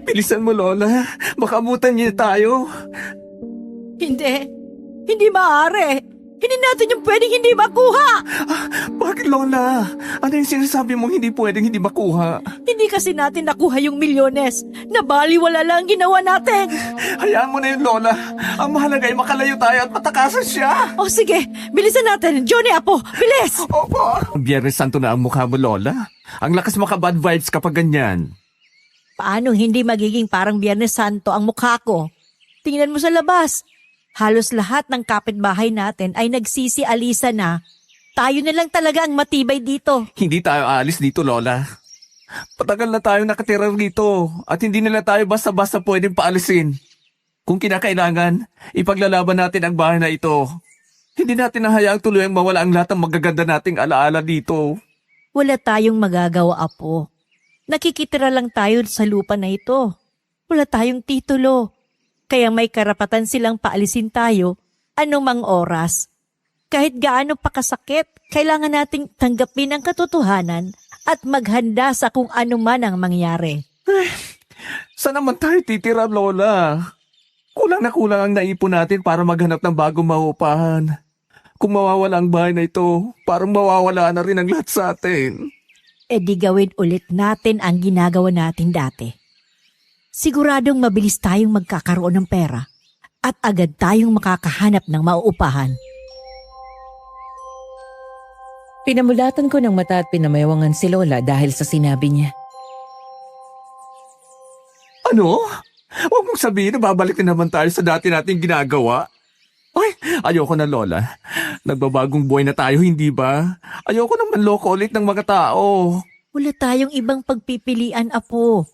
Bilisan mo, Lola. Baka abutan niya tayo. Hindi. Hindi maaari. Hindi natin yung pwedeng hindi makuha. Bakit, Lola? Ano yung sinasabi mong hindi pwedeng hindi makuha? Hindi kasi natin nakuha yung milyones. Nabaliwala lang ang ginawa natin. Hayaan mo na yun, Lola. Ang mahalaga ay makalayo tayo at matakasan siya. O sige, bilisan natin. Johnny, Apo, bilis! Opo. Biyernes Santo na ang mukha mo, Lola. Ang lakas maka-bad vibes kapag ganyan. Paano hindi magiging parang Biyernes Santo ang mukha ko? Tingnan mo sa labas. Halos lahat ng kapitbahay natin ay nagsisialisa na. Tayo na lang talaga ang matibay dito. Hindi tayo aalis dito, Lola. Patagal na tayong nakatira rito at hindi nila tayo basta-basta pwedeng paalisin. Kung kinakailangan, ipaglalaban natin ang bahay na ito. Hindi natin nahayaang tuluyang mawala ang lahat ng magaganda nating alaala dito. Wala tayong magagawa, Apo. Nakikitira lang tayo sa lupa na ito. Wala tayong titulo. Kaya may karapatan silang paalisin tayo anumang oras. Kahit gaano pa kasakit, kailangan nating tanggapin ang katotohanan at maghanda sa kung ano man ang mangyari. Saan naman tayo titira, Lola? Kulang na kulang ang naipon natin para maghanap ng bagong maupahan. Kung mawawala ang bahay na ito, parang mawawala na rin ang lahat sa atin. E di gawin ulit natin ang ginagawa natin dati. Siguradong mabilis tayong magkakaroon ng pera at agad tayong makakahanap ng mauupahan. Pinamulatan ko ng mata at pinamayawangan si Lola dahil sa sinabi niya. Ano? Huwag mong sabihin na babalik na naman tayo sa dati nating ginagawa. Ay, ayoko na, Lola. Nagbabagong buhay na tayo, hindi ba? Ayoko na manloko ulit ng mga tao. Wala tayong ibang pagpipilian, Apo.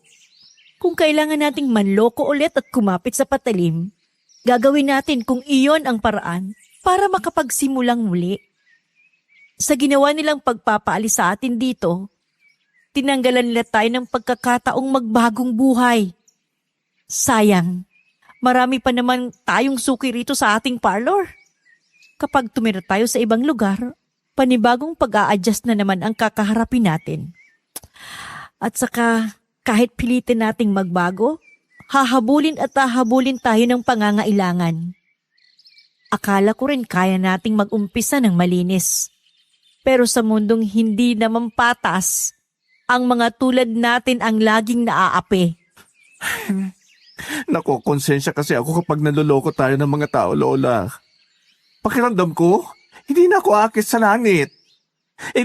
Kung kailangan nating manloko ulit at kumapit sa patalim, gagawin natin kung iyon ang paraan para makapagsimulang muli. Sa ginawa nilang pagpapaalis sa atin dito, tinanggalan nila tayo ng pagkakataong magbagong buhay. Sayang, marami pa naman tayong suki rito sa ating parlor. Kapag tumira tayo sa ibang lugar, panibagong pag-a-adjust na naman ang kakaharapin natin. At saka, kahit pilitin nating magbago, hahabulin at hahabulin tayo ng pangangailangan. Akala ko rin kaya nating mag-umpisa ng malinis. Pero sa mundong hindi naman patas, ang mga tulad natin ang laging naaapi. Nako, konsensya kasi ako kapag naloloko tayo ng mga tao, Lola. Pakiramdam ko, hindi na ako akit sa langit.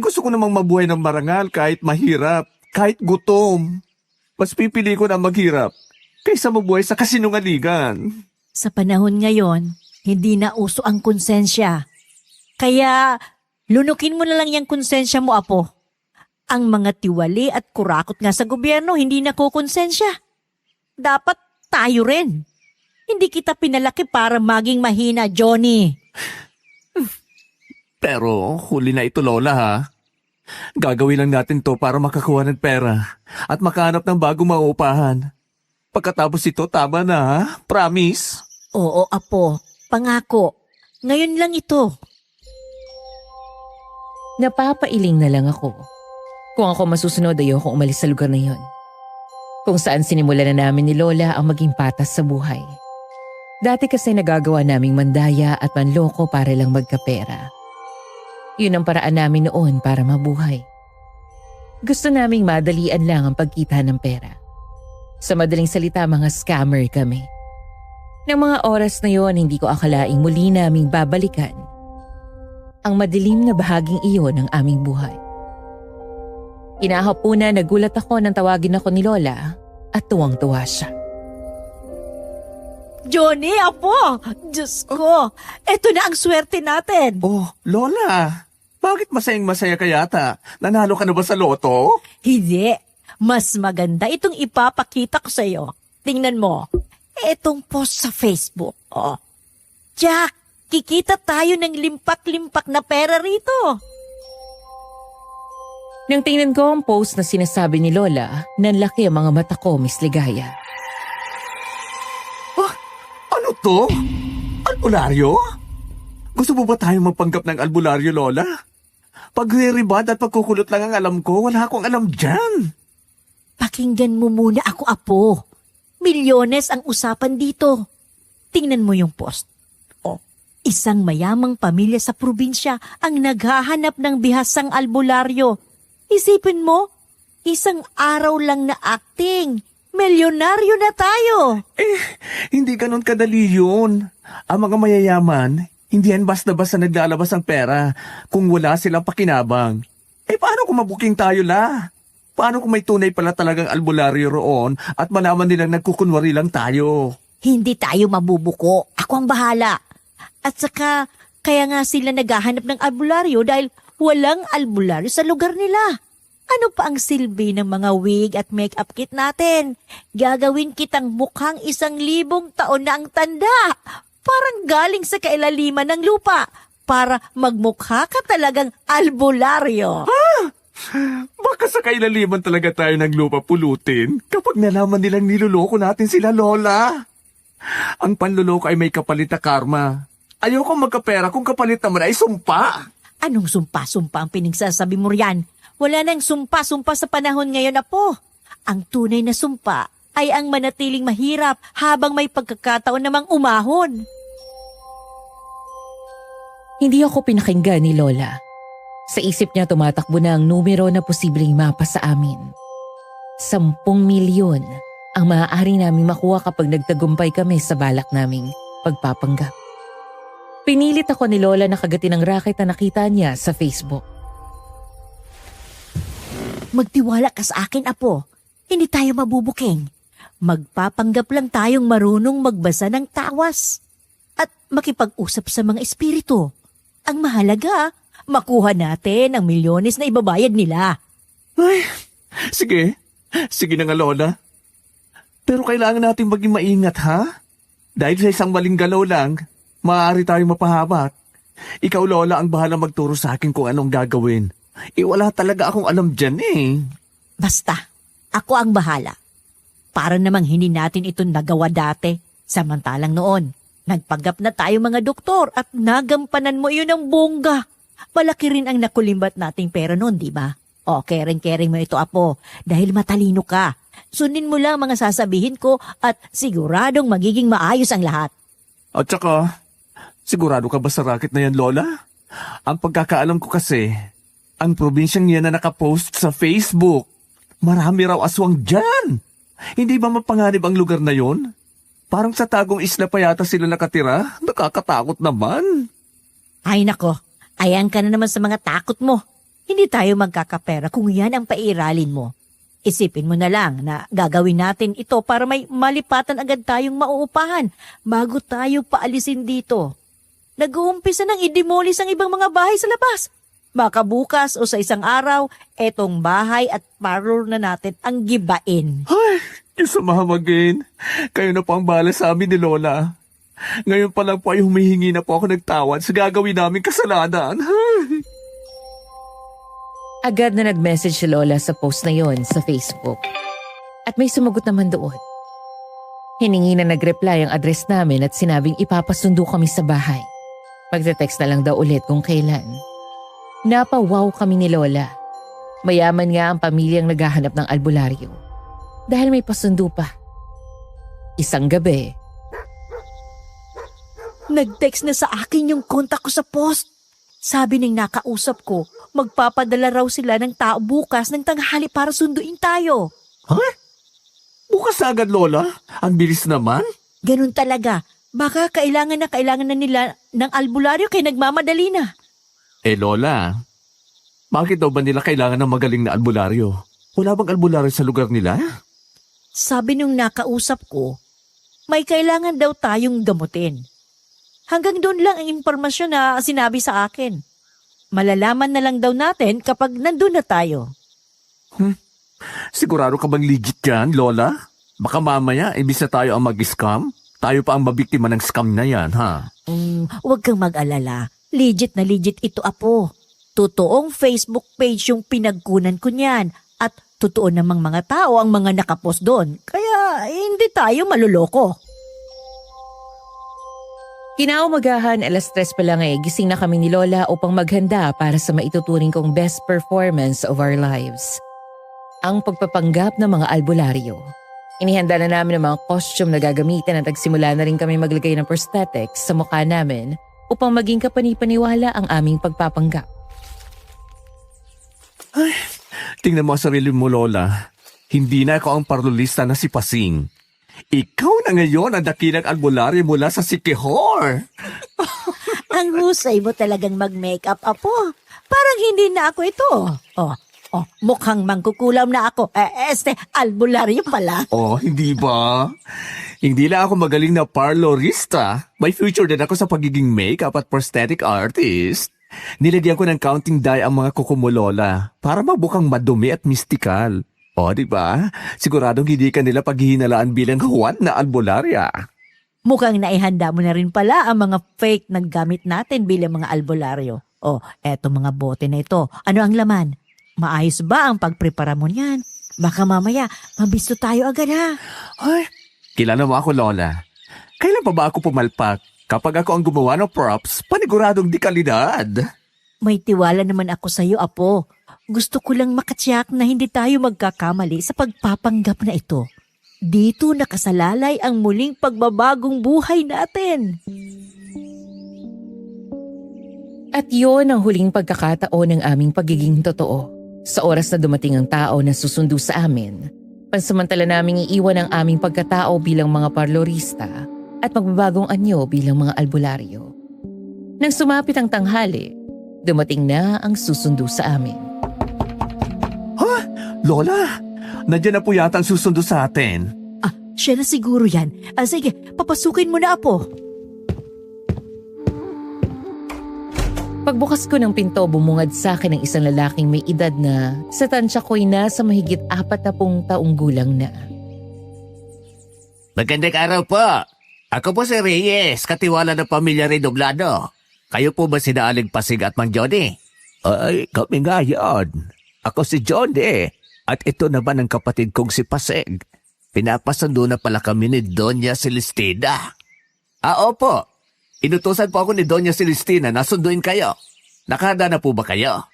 Gusto ko namang mabuhay ng marangal kahit mahirap, kahit gutom. Mas pipili ko na maghirap kaysa mabuhay sa kasinungalingan. Sa panahon ngayon, hindi na uso ang konsensya. Kaya, lunukin mo na lang yung konsensya mo, Apo. Ang mga tiwali at kurakot nga sa gobyerno hindi na kukonsensya. Dapat tayo rin. Hindi kita pinalaki para maging mahina, Johnny. Pero huli na ito, Lola, ha? Gagawin lang natin to para makakuha ng pera at makahanap ng bagong mauupahan. Pagkatapos ito, tama na, ha? Promise? Oo, Apo. Pangako. Ngayon lang ito. Napapailing na lang ako. Kung ako masusunod, ayoko umalis sa lugar na yon. Kung saan sinimulan na namin ni Lola ang maging patas sa buhay. Dati kasi nagagawa naming mandaya at manloko para lang magkapera. Yun ang paraan namin noon para mabuhay. Gusto naming madalian lang ang pagkita ng pera. Sa madaling salita, mga scammer kami. Nang mga oras na yon, hindi ko akalaing muli naming babalikan ang madilim na bahaging iyon ng aming buhay. Inahapunan, nagulat ako nang tawagin ako ni Lola at tuwang-tuwa siya. Johnny, Apo! Diyos ko! Eto na ang swerte natin! Oh, Lola! Bakit masayang-masaya ka yata? Nanalo ka na ba sa loto? Hindi. Mas maganda itong ipapakita ko sa'yo. Tingnan mo. Etong post sa Facebook. Oh. Jack, kikita tayo ng limpak-limpak na pera rito. Nang tingnan ko ang post na sinasabi ni Lola, nanlaki ang mga mata ko, Miss Ligaya. Ano to? Albularyo? Gusto mo ba tayong magpanggap ng albularyo, Lola? Pagre-rebad at pagkukulot lang ang alam ko. Wala akong alam dyan. Pakinggan mo muna ako, Apo. Milyones ang usapan dito. Tingnan mo yung post. O, isang mayamang pamilya sa probinsya ang naghahanap ng bihasang albularyo. Isipin mo, isang araw lang na acting. Milyonaryo na tayo. Hindi ganun kadali yun. Ang mga mayayaman, hindi yan basta-basta naglalabas ang pera kung wala silang pakinabang. Paano kung mabuking tayo la? Paano kung may tunay pala talagang albularyo roon at malaman nilang nagkukunwari lang tayo? Hindi tayo mabubuko. Ako ang bahala. At saka, kaya nga sila naghahanap ng albularyo dahil walang albularyo sa lugar nila. Ano pa ang silbi ng mga wig at makeup kit natin? Gagawin kitang mukhang 1,000 taon na ang tanda. Parang galing sa kailaliman ng lupa. Para magmukha ka talagang albularyo. Baka sa kailaliman talaga tayo ng lupa pulutin kapag nalaman nilang niloloko natin sila, Lola. Ang panloloko ay may kapalit na karma. Ayoko magkapera kung kapalit naman ay sumpa. Anong sumpa-sumpa ang pinagsasabi mo riyan? Wala nang sumpa-sumpa sa panahon ngayon, Apo. Ang tunay na sumpa ay ang manatiling mahirap habang may pagkakataon namang umahon. Hindi ako pinakinggan ni Lola. Sa isip niya tumatakbo na ang numero na posibleng mapa sa amin. 10 milyon ang maaari namin makuha kapag nagtagumpay kami sa balak naming pagpapanggap. Pinilit ako ni Lola na kagatin ang racket na nakita niya sa Facebook. Magtiwala ka sa akin, Apo. Hindi tayo mabubuking. Magpapanggap lang tayong marunong magbasa ng tawas. At makipag-usap sa mga espiritu. Ang mahalaga, makuha natin ang milyones na ibabayad nila. Ay, sige. Sige na nga, Lola. Pero kailangan natin maging maingat, ha? Dahil sa isang maling galaw lang, maaari tayong mapahamak. Ikaw, Lola, ang bahala magturo sa akin kung anong gagawin. Wala talaga akong alam dyan eh. Basta, ako ang bahala. Para namang hindi natin ito nagawa dati. Samantalang noon, nagpanggap na tayo mga doktor at nagampanan mo yun ng bongga. Malaki rin ang nakulimbat nating pera noon, di ba? O, kering-kering mo ito, Apo, dahil matalino ka. Sundin mo lang mga sasabihin ko at siguradong magiging maayos ang lahat. At saka, sigurado ka ba sa racket na yan, Lola? Ang pagkakaalam ko kasi, ang probinsyang yan na nakapost sa Facebook. Marami raw aswang dyan. Hindi ba mapanganib ang lugar na yon? Parang sa tagong isla pa yata sila nakatira. Nakakatakot naman. Ay nako, ayan ka na naman sa mga takot mo. Hindi tayo magkakapera kung yan ang pairalin mo. Isipin mo na lang na gagawin natin ito para may malipatan agad tayong mauupahan bago tayo paalisin dito. Nag-uumpisa ng idemolis ang ibang mga bahay sa labas. Baka bukas o sa isang araw, etong bahay at parlor na natin ang gibain. Ay, Diyos sa mahamagin. Kayo na po ang bahala sa amin ni Lola. Ngayon pa lang po ay humihingi na po ako nagtawad sa gagawin namin kasalanan. Ay. Agad na nag-message si Lola sa post na yon sa Facebook. At may sumagot naman doon. Hiningi na nag-reply ang address namin at sinabing ipapasundo kami sa bahay. Magte-text na lang daw ulit kung kailan. Napawaw kami ni Lola. Mayaman nga ang pamilyang naghahanap ng albularyo. Dahil may pasundo pa. Isang gabi. Nag-text na sa akin yung kontak ko sa post. Sabi ng nakausap ko, magpapadala raw sila ng tao bukas ng tanghali para sunduin tayo. Ha? Bukas agad, Lola? Ang bilis naman. Ganun talaga. Baka kailangan na nila ng albularyo kaya nagmamadali na. Lola, bakit daw ba nila kailangan ng magaling na albularyo? Wala bang albularyo sa lugar nila? Sabi nung nakausap ko, may kailangan daw tayong gamutin. Hanggang doon lang ang impormasyon na sinabi sa akin. Malalaman na lang daw natin kapag nandun na tayo. Sigurado ka bang legit yan, Lola? Baka mamaya, imbis na tayo ang mag-scam, tayo pa ang mabiktima ng scam na yan, ha? Huwag kang mag-alala. Legit na legit ito, Apo. Totoong Facebook page yung pinagkunan ko niyan at totoo namang mga tao ang mga nakapost doon. Kaya hindi tayo maluloko. Kinaumagahan, 3:00 pa lang gising na kami ni Lola upang maghanda para sa maituturing kong best performance of our lives. Ang pagpapanggap ng mga albularyo. Inihanda na namin ang mga costume na gagamitin at nagsimula na rin kami maglagay ng prosthetics sa mukha namin upang maging kapanipaniwala ang aming pagpapanggap. Tingnan mo ang sarili mo, Lola. Hindi na ako ang parlolista na si Pasing. Ikaw na ngayon ang dakilang albularyo mula sa Sikihor. Ang husay mo talagang mag-makeup, Apo. Parang hindi na ako ito. Mukhang mangkukulam na ako. Albularyo pala. Hindi ba? Hindi lang ako magaling na parlorista. May future din ako sa pagiging makeup at prosthetic artist. Nilagyan ko ng counting dye ang mga kuko mo, Lola, para mabukang madumi at mystical. Di ba? Siguradong hindi ka nila paghihinalaan bilang Juan na albularya. Mukhang naihanda mo na rin pala ang mga fake na gamit natin bilang mga albularyo. Eto mga bote na ito. Ano ang laman? Maayos ba ang pagprepara mo niyan? Baka mamaya, mabisto tayo agad ha. Kilala mo ako, Lola. Kailan pa ba ako pumalpak? Kapag ako ang gumawa ng props, paniguradong di kalidad. May tiwala naman ako sa iyo, Apo. Gusto ko lang makatiyak na hindi tayo magkakamali sa pagpapanggap na ito. Dito nakasalalay ang muling pagbabagong buhay natin. At yon ang huling pagkakataon ng aming pagiging totoo. Sa oras na dumating ang tao na susundo sa amin, pansamantala naming iiwan ang aming pagkatao bilang mga parlorista at magbabagong anyo bilang mga albularyo. Nang sumapit ang tanghali, dumating na ang susundo sa amin. Lola, nandiyan na po yata ang susundo sa atin. Siya na siguro yan. Sige, papasukin mo na, Apo. Pagbukas ko ng pinto, bumungad sa akin ang isang lalaking may edad na sa tansya ko'y nasa mahigit 40 taong gulang na. Magandang araw po. Ako po si Reyes, katiwala ng pamilya Redoblado. Kayo po ba sina Aling Pasig at Mang Johnny? Ay, kami nga yan. Ako si Johnny. At ito naman ang kapatid kong si Pasig. Pinapasundo na pala kami ni Doña Celestina. Opo. Inutusan po ako ni Doña Celestina na sunduin kayo. Nakahanda na po ba kayo?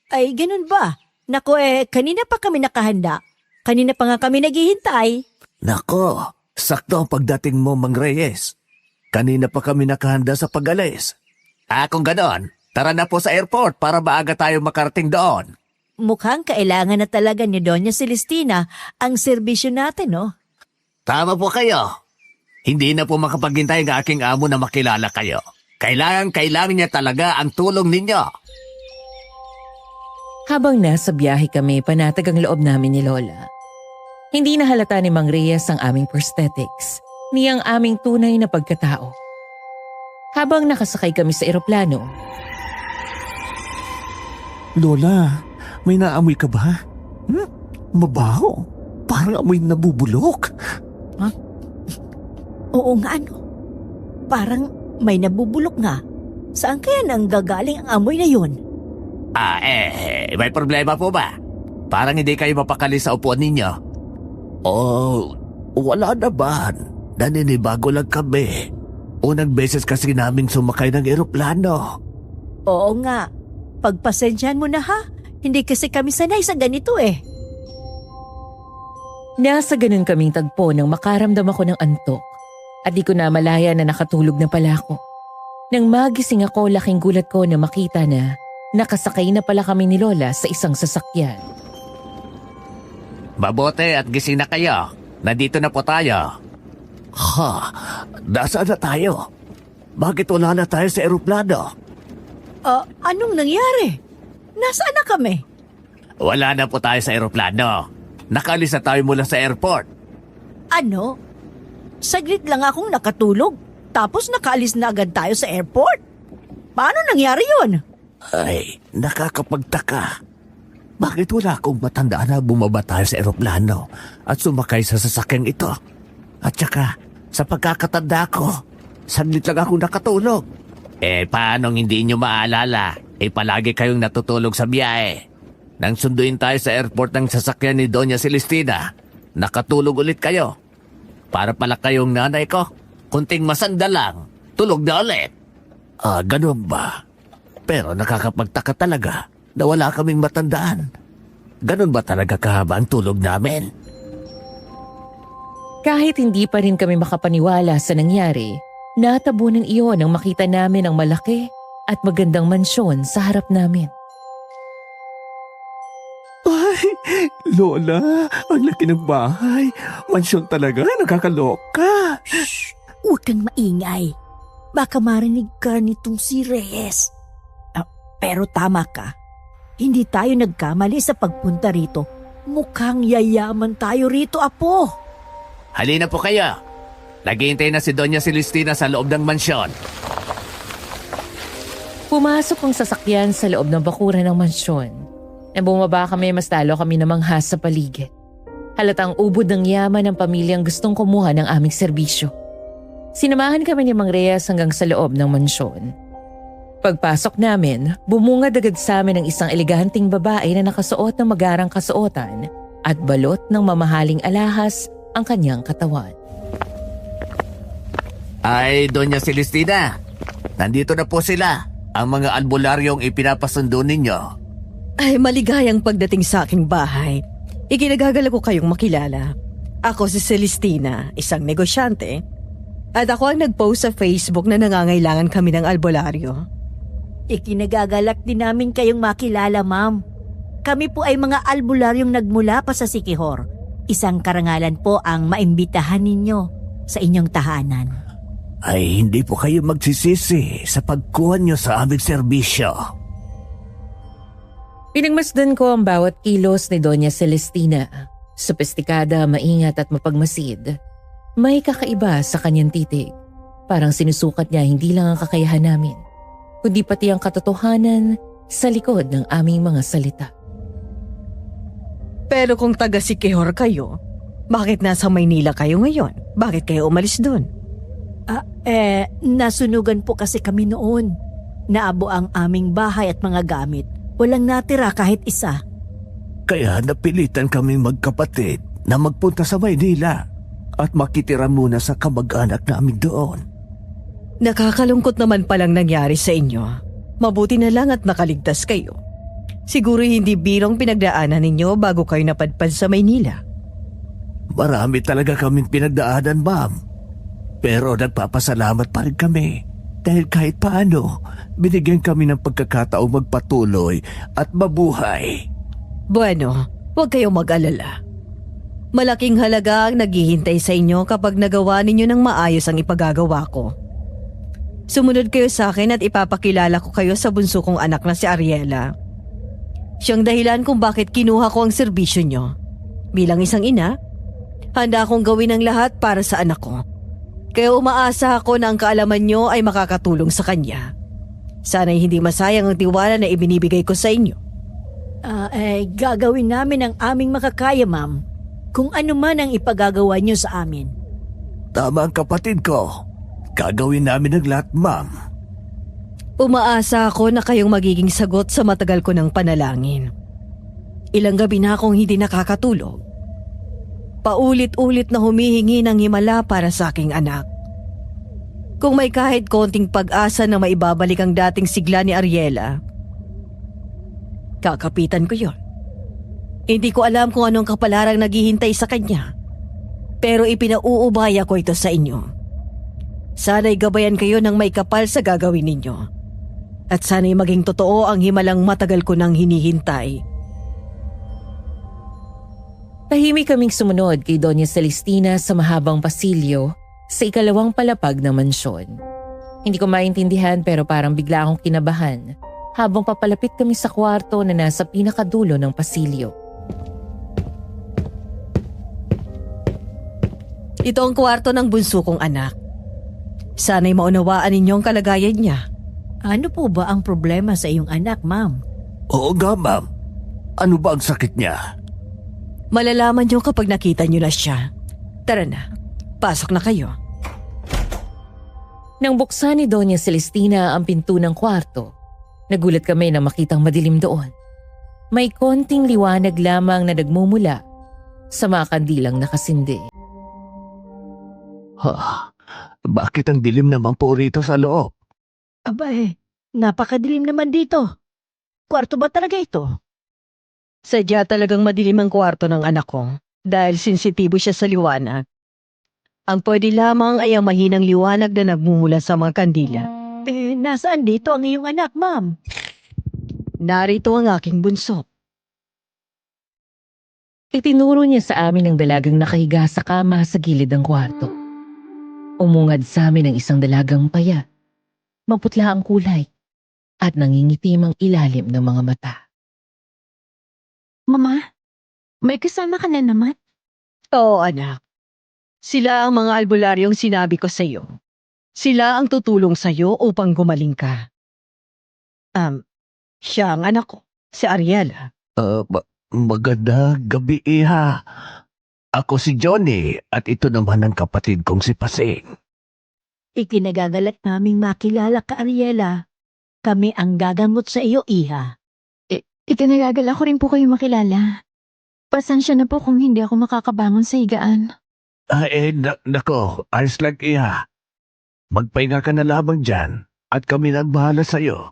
Ay, ganun ba? Nako kanina pa kami nakahanda. Kanina pa nga kami naghihintay. Nako, sakto ang pagdating mo, Mang Reyes. Kanina pa kami nakahanda sa pag-alis. Kung ganon, tara na po sa airport para maaga tayo makarating doon. Mukhang kailangan na talaga ni Doña Celestina ang serbisyo natin, no? Tama po kayo. Hindi na po makapaghintay ang aking amo na makilala kayo. Kailangan niya talaga ang tulong ninyo. Habang nasa biyahe kami, panatag ang loob namin ni Lola. Hindi na halata ni Mang Reyes ang aming prosthetics, ni ang aming tunay na pagkatao. Habang nakasakay kami sa eroplano, Lola, may naamoy ka ba? Mabaho. Parang amoy nabubulok. Oo nga, no? Parang may nabubulok nga. Saan kaya nang gagaling ang amoy na yun? May problema po ba? Parang hindi kayo mapakali sa upuan ninyo. Wala naman. Naninibago lang kami. Unang beses kasi naming sumakay ng eroplano. Oo nga. Pagpasensyahan mo na ha. Hindi kasi kami sanay sa ganito nasa ganun kaming tagpo nang makaramdam ako ng antok at di ko na malaya na nakatulog na pala ako. Nang magising ako, laking gulat ko na makita na nakasakay na pala kami ni Lola sa isang sasakyan. Mabuti at gising na kayo. Nandito na po tayo. Nasaan na tayo? Bakit wala na tayo sa eroplano? Anong nangyari? Nasaan na kami? Wala na po tayo sa eroplano. Nakaalis na tayo mula sa airport. Ano? Saglit lang akong nakatulog. Tapos nakaalis na agad tayo sa airport. Paano nangyari yun? Ay, nakakapagtaka. Bakit wala akong matandaan na bumaba tayo sa eroplano at sumakay sa sasakyang ito? At saka, sa pagkakatanda ko, saglit lang akong nakatulog. Paanong hindi nyo maalala? Palagi kayong natutulog sa biyahe. Nang sunduin tayo sa airport ng sasakyan ni Doña Celestina, nakatulog ulit kayo. Para pala kayong nanay ko, kunting masanda lang, tulog na ulit. Ganun ba? Pero nakakapagtaka talaga na wala kaming matandaan. Ganun ba talaga kahaba ang tulog namin? Kahit hindi pa rin kami makapaniwala sa nangyari, natabunan iyon nang makita namin ang malaki at magandang mansyon sa harap namin. Ay, Lola, ang laki ng bahay. Mansyon talaga, nakakaloka. Huwag kang maingay. Baka marinig ka nitong si Reyes. Pero tama ka. Hindi tayo nagkamali sa pagpunta rito. Mukhang yayaman tayo rito, Apo. Halina po kayo. Naghihintay na si Doña Celestina sa loob ng mansyon. Pumasok ang sasakyan sa loob ng bakuran ng mansyon. Nang bumaba kami, mas talo kami namangha sa paligid. Halatang ubod ng yaman ng pamilyang gustong kumuha ng aming serbisyo. Sinamahan kami ni Mang Reyes hanggang sa loob ng mansyon. Pagpasok namin, bumungad agad sa amin ang isang eleganteng babae na nakasuot ng magarang kasuotan at balot ng mamahaling alahas ang kanyang katawan. Ay, Doña Celestina, nandito na po sila. Ang mga albularyong ipinapasundo ninyo. Ay, maligayang pagdating sa aking bahay. Ikinagagala ko kayong makilala. Ako si Celestina, isang negosyante. At ako ang nag-post sa Facebook na nangangailangan kami ng albularyo. Ikinagagalak din namin kayong makilala, ma'am. Kami po ay mga albularyong nagmula pa sa Siquijor. Isang karangalan po ang maimbitahan ninyo sa inyong tahanan. Ay, hindi po kayo magsisisi sa pagkuha nyo sa aming serbisyo. Pinagmasdan ko ang bawat kilos ni Doña Celestina. Sophisticada, maingat at mapagmasid. May kakaiba sa kanyang titig. Parang sinusukat niya hindi lang ang kakayahan namin, kundi pati ang katotohanan sa likod ng aming mga salita. Pero kung taga Siquijor kayo, bakit nasa Maynila kayo ngayon? Bakit kayo umalis doon? Nasunugan po kasi kami noon. Naabo ang aming bahay at mga gamit. Walang natira kahit isa. Kaya napilitan kaming magkapatid na magpunta sa Maynila at makitira muna sa kamag-anak namin doon. Nakakalungkot naman palang nangyari sa inyo. Mabuti na lang at nakaligtas kayo. Siguro hindi birong pinagdaanan ninyo bago kayo napadpad sa Maynila. Marami talaga kaming pinagdaanan, ma'am. Pero nagpapasalamat pa rin kami dahil kahit paano, binigyan kami ng pagkakataong magpatuloy at mabuhay. Bueno, huwag kayong mag-alala. Malaking halaga ang naghihintay sa inyo kapag nagawa ninyo ng maayos ang ipagagawa ko. Sumunod kayo sa akin at ipapakilala ko kayo sa bunso kong anak na si Ariela. Siyang dahilan kung bakit kinuha ko ang serbisyo nyo. Bilang isang ina, handa akong gawin ang lahat para sa anak ko. Kaya umaasa ako na ang kaalaman nyo ay makakatulong sa kanya. Sana'y hindi masayang ang tiwala na ibinibigay ko sa inyo. Gagawin namin ang aming makakaya, ma'am. Kung ano man ang ipagagawa nyo sa amin. Tama ang kapatid ko. Gagawin namin ang lahat, ma'am. Umaasa ako na kayong magiging sagot sa matagal ko ng panalangin. Ilang gabi na akong hindi nakakatulog. Paulit-ulit na humihingi ng himala para sa aking anak. Kung may kahit konting pag-asa na maibabalik ang dating sigla ni Ariela, kakapitan ko yon. Hindi ko alam kung anong kapalarang naghihintay sa kanya, pero ipinauubaya ko ito sa inyo. Sana'y gabayan kayo ng may kapal sa gagawin ninyo. At sana'y maging totoo ang himalang matagal ko nang hinihintay. Tahimik kaming sumunod kay Doña Celestina sa mahabang pasilyo sa ikalawang palapag ng mansyon. Hindi ko maintindihan pero parang bigla akong kinabahan habang papalapit kami sa kwarto na nasa pinakadulo ng pasilyo. Ito ang kwarto ng bunso kong anak. Sana'y maunawaan ninyong kalagayan niya. Ano po ba ang problema sa iyong anak, ma'am? Oo nga, ma'am. Ano ba ang sakit niya? Malalaman niyo kapag nakita niyo na siya. Tara na, pasok na kayo. Nang buksan ni Doña Celestina ang pinto ng kwarto, nagulat kami na makitang madilim doon. May konting liwanag lamang na nagmumula sa mga kandilang nakasindi. Bakit ang dilim naman po rito sa loob? Abay, napakadilim naman dito. Kwarto ba talaga ito? Sadya talagang madilim ang kwarto ng anak ko dahil sensitibo siya sa liwanag. Ang pwede lamang ay ang mahinang liwanag na nagmumula sa mga kandila. Nasaan dito ang iyong anak, ma'am? Narito ang aking bunso. Itinuro niya sa amin ang dalagang nakahiga sa kama sa gilid ng kwarto. Umungad sa amin ang isang dalagang paya. Maputla ang kulay at nangingitim ang ilalim ng mga mata. Mama, may kasama ka na naman. Oo, anak. Sila ang mga albularyong sinabi ko sa iyo. Sila ang tutulong sa iyo upang gumaling ka. Siya ang anak ko, si Ariela. Magandang gabi, Iha. Ako si Johnny at ito naman ang kapatid kong si Pasing. Ikinagagalak naming makilala ka, Ariela. Kami ang gagamot sa iyo, Iha. Itinagagal ako rin po kayo makilala. Pasensya na po kung hindi ako makakabangon sa higaan. Nako, ayos lang, Iha. Magpahinga ka na lamang dyan at kami nang bahala sa'yo.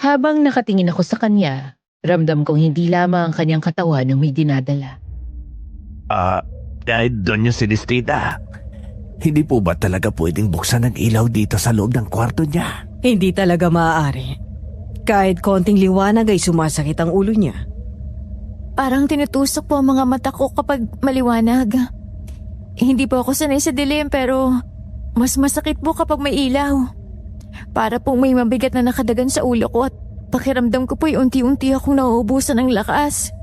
Habang nakatingin ako sa kanya, ramdam kong hindi lamang ang kanyang katawan ang may dinadala. Dahil doon yung Celestina. Hindi po ba talaga pwedeng buksan ang ilaw dito sa loob ng kwarto niya? Hindi talaga maaari. Kahit konting liwanag ay sumasakit ang ulo niya. Parang tinutusok po ang mga mata ko kapag maliwanag. Hindi po ako sanay sa dilim pero mas masakit po kapag may ilaw. Para pong may mabigat na nakadagan sa ulo ko at pakiramdam ko po'y unti-unti akong nauubusan ng lakas.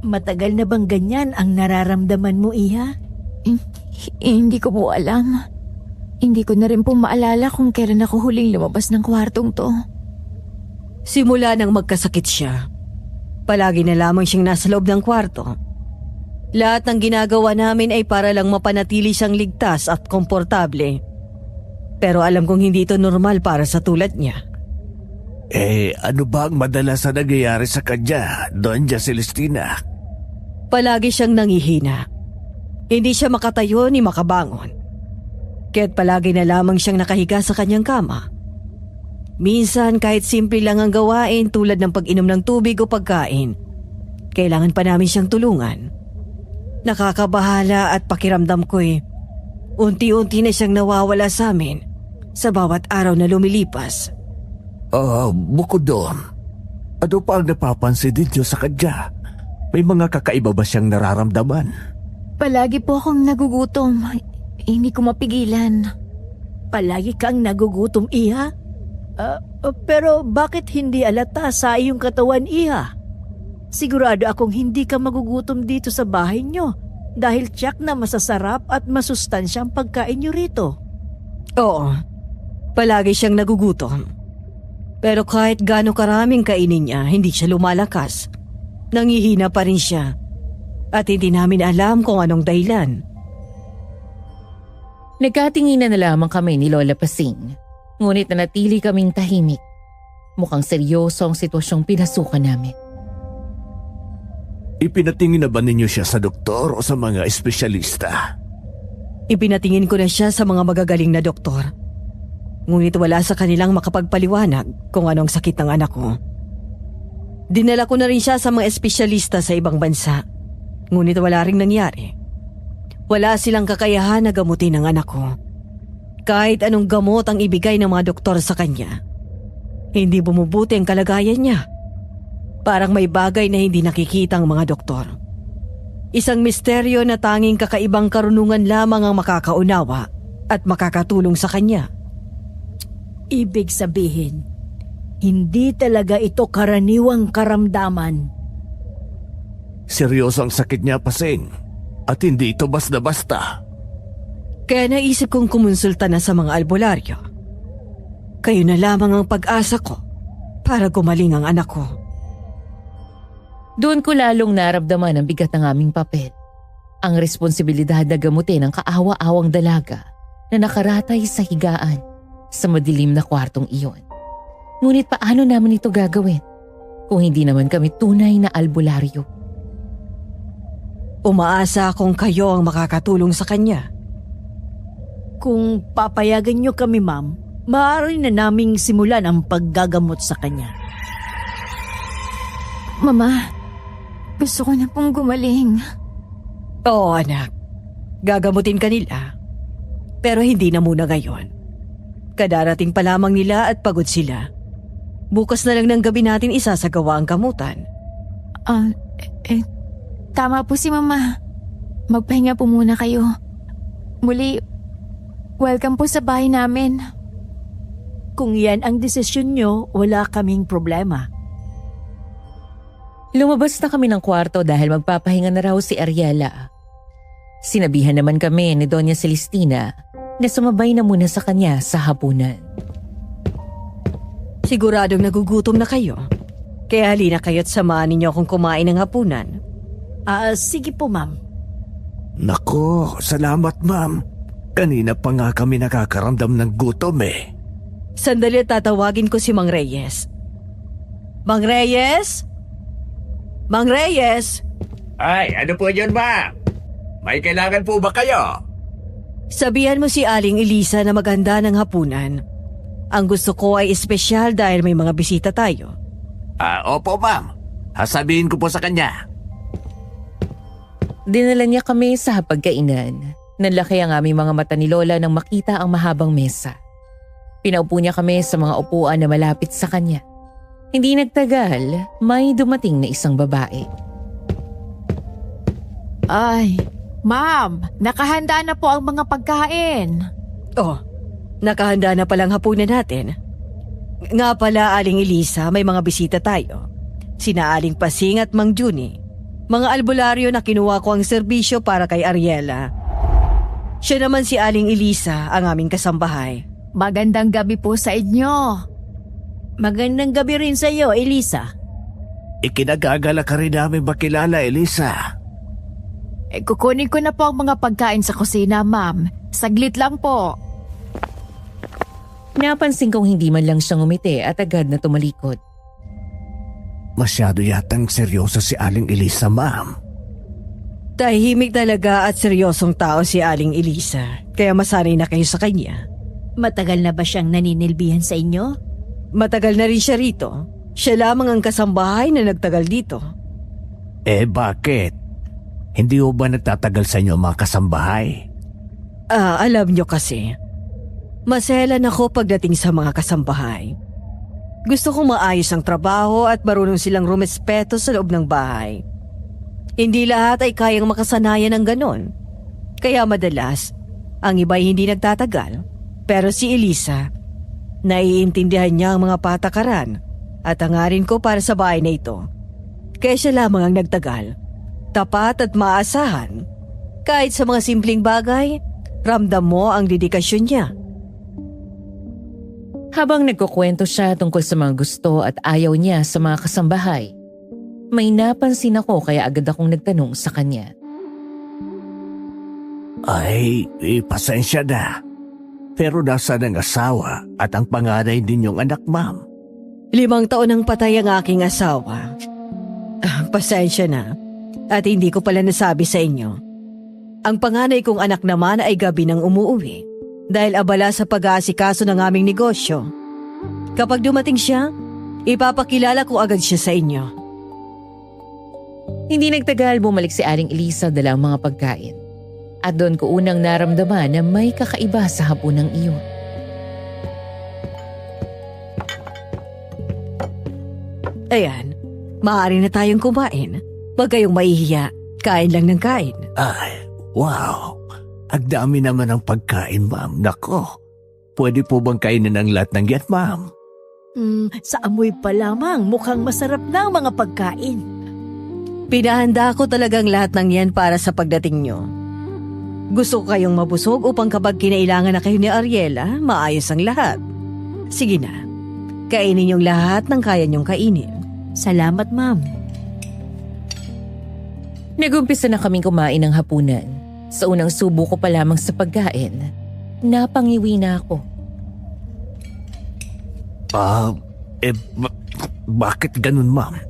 Matagal na bang ganyan ang nararamdaman mo, Iha? Hindi ko po alam. Hindi ko na rin po maalala kung kailan ako huling lumabas ng kwartong to. Simula nang magkasakit siya, palagi na lamang siyang nasa loob ng kwarto. Lahat ng ginagawa namin ay para lang mapanatili siyang ligtas at komportable. Pero alam kong hindi ito normal para sa tulad niya. Ano ba ang madalas na nangyayari sa kanya, Doña Celestina? Palagi siyang nangihina. Hindi siya makatayo ni makabangon. Kaya't palagi na lamang siyang nakahiga sa kanyang kama. Minsan kahit simple lang ang gawain tulad ng pag-inom ng tubig o pagkain, kailangan pa namin siyang tulungan. Nakakabahala at pakiramdam ko'y unti-unti na siyang nawawala sa amin sa bawat araw na lumilipas. Bukod doon, ano pa ang napapansin ninyo sa kanya? May mga kakaiba ba siyang nararamdaman? Palagi po akong nagugutom. Hindi ko mapigilan. Palagi kang nagugutom, Iha? Pero bakit hindi alata sa iyong katawan, Iha? Sigurado akong hindi ka magugutom dito sa bahay nyo dahil tiyak na masasarap at masustansyang pagkain nyo rito. Oo, palagi siyang nagugutom. Pero kahit gaano karaming kainin niya, hindi siya lumalakas. Nangihina pa rin siya. At hindi namin alam kung anong dahilan. Nagkatinginan na lamang kami ni Lola Pasing. Ngunit nanatili kaming tahimik. Mukhang seryoso ang sitwasyong pinasukan namin. Ipinatingin na ba ninyo siya sa doktor o sa mga espesyalista? Ipinatingin ko na siya sa mga magagaling na doktor. Ngunit wala sa kanilang makapagpaliwanag kung anong sakit ng anak ko. Dinala ko na rin siya sa mga espesyalista sa ibang bansa. Ngunit wala ring nangyari. Wala silang kakayahan na gamutin ang anak ko. Kahit anong gamot ang ibigay ng mga doktor sa kanya, hindi bumubuti ang kalagayan niya. Parang may bagay na hindi nakikita ang mga doktor. Isang misteryo na tanging kakaibang karunungan lamang ang makakaunawa at makakatulong sa kanya. Ibig sabihin, hindi talaga ito karaniwang karamdaman. Seryoso ang sakit niya, Pasing. At hindi ito basta-basta. Kaya naisip kong kumonsulta na sa mga albularyo. Kayo na lamang ang pag-asa ko para gumaling ang anak ko. Doon ko lalong naramdaman ang bigat ng aming papel. Ang responsibilidad na gamutin ang kaawa-awang dalaga na nakaratay sa higaan sa madilim na kwartong iyon. Ngunit paano naman ito gagawin kung hindi naman kami tunay na albularyo? Umaasa akong kayo ang makakatulong sa kanya. Kung papayagan niyo kami, ma'am, maaari na naming simulan ang paggagamot sa kanya. Mama, gusto ko na pong gumaling. Oo, anak. Gagamutin ka nila. Pero hindi na muna ngayon. Kadarating pa lamang nila at pagod sila. Bukas na lang ng gabi natin isasagawa ang gamutan. Tama po si Mama. Magpahinga po muna kayo. Muli, welcome po sa bahay namin. Kung yan ang desisyon niyo, wala kaming problema. Lumabas na kami ng kwarto dahil magpapahinga na raw si Ariela. Sinabihan naman kami ni Doña Celestina na sumabay na muna sa kanya sa hapunan. Siguradong nagugutom na kayo. Kaya halina kayo't samahan ninyo akong kumain ng hapunan. Sige po, ma'am. Nako, salamat ma'am. Kanina pa nga kami nakakaramdam ng gutom eh. Sandali at tatawagin ko si Mang Reyes. Mang Reyes? Mang Reyes? Ay, ano po yun ma'am? May kailangan po ba kayo? Sabihan mo si Aling Elisa na maghanda ng hapunan. Ang gusto ko ay espesyal dahil may mga bisita tayo. Opo ma'am. Sasabihin ko po sa kanya. Dinala niya kami sa hapagkainan. Nanlaki ang aming mga mata ni Lola nang makita ang mahabang mesa. Pinaupo niya kami sa mga upuan na malapit sa kanya. Hindi nagtagal, may dumating na isang babae. Ay, Ma'am, nakahanda na po ang mga pagkain. Oh, nakahanda na palang hapunan natin. Nga pala, Aling Elisa, may mga bisita tayo. Sina Aling Pasing at Mang Juni. Mga albularyo na kinuha ko ang serbisyo para kay Ariela. Siya naman si Aling Elisa, ang aming kasambahay. Magandang gabi po sa inyo. Magandang gabi rin sa iyo, Elisa. Ikinagagala ka rin namin makilala, Elisa. Kukunin ko na po ang mga pagkain sa kusina, ma'am. Saglit lang po. Napansin kong hindi man lang siyang umiti at agad na tumalikod. Masyado yatang seryoso si Aling Elisa, ma'am. Tahimik talaga at seryosong tao si Aling Elisa, kaya masanay na kayo sa kanya. Matagal na ba siyang naninilbihan sa inyo? Matagal na rin siya rito. Siya lamang ang kasambahay na nagtagal dito. Bakit? Hindi ho ba nagtatagal sa inyo mga kasambahay? Alam nyo kasi, maselan ako pagdating sa mga kasambahay. Gusto kong maayos ang trabaho at marunong silang rumespeto sa loob ng bahay. Hindi lahat ay kayang makasanayan ng ganon. Kaya madalas, ang iba'y hindi nagtatagal. Pero si Elisa, naiintindihan niya ang mga patakaran at hangarin ko para sa bahay na ito. Kaya siya lamang ang nagtagal. Tapat at maasahan. Kahit sa mga simpleng bagay, ramdam mo ang dedikasyon niya. Habang nagkukwento siya tungkol sa mga gusto at ayaw niya sa mga kasambahay, may napansin ako kaya agad akong nagtanong sa kanya. Ay, pasensya na. Pero nasa ng asawa at ang panganay din yung anak, ma'am? 5 taon nang patay ang aking asawa. Pasensya na. At hindi ko pala nasabi sa inyo. Ang panganay kong anak naman ay gabi nang umuwi dahil abala sa pag-aasikaso ng aming negosyo. Kapag dumating siya, ipapakilala ko agad siya sa inyo. Hindi nagtagal bumalik si Aling Elisa dala ang mga pagkain. At doon ko unang naramdaman na may kakaiba sa hapunang iyon. Ayan, maaari na tayong kumain. Huwag kayong mahihiya. Kain lang ng kain. Ay, wow. Ang dami naman ng pagkain, ma'am. Nako, pwede po bang kainin ang lahat ng yan, ma'am? Sa amoy pa lamang, mukhang masarap na ang mga pagkain. Pinahanda ko talagang lahat ng yan para sa pagdating nyo. Gusto ko kayong mabusog upang kapag kinailangan na kayo ni Ariela, maayos ang lahat. Sige na, kainin yung lahat ng kaya nyong kainin. Salamat, ma'am. Nagumpisa na kaming kumain ng hapunan. Sa unang subo ko pa lamang sa pagkain, napangiwi na ako. Bakit ganun, ma'am?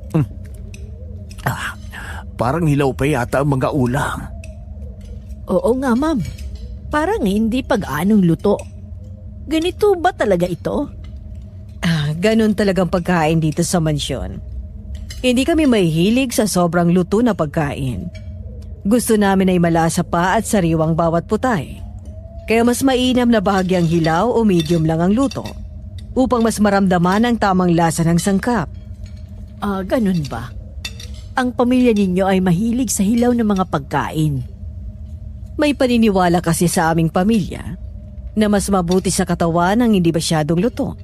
Parang hilaw pa yata ang mga ulam. Oo nga, ma'am. Parang hindi pag-anong luto. Ganito ba talaga ito? Ganun talagang pagkain dito sa mansyon. Hindi kami mahihilig sa sobrang luto na pagkain. Gusto namin ay malasa pa at sariwang bawat putay. Kaya mas mainam na bahagyang hilaw o medium lang ang luto upang mas maramdaman ang tamang lasa ng sangkap. Ganun ba? Ang pamilya ninyo ay mahilig sa hilaw ng mga pagkain. May paniniwala kasi sa aming pamilya na mas mabuti sa katawan ang hindi masyadong luto.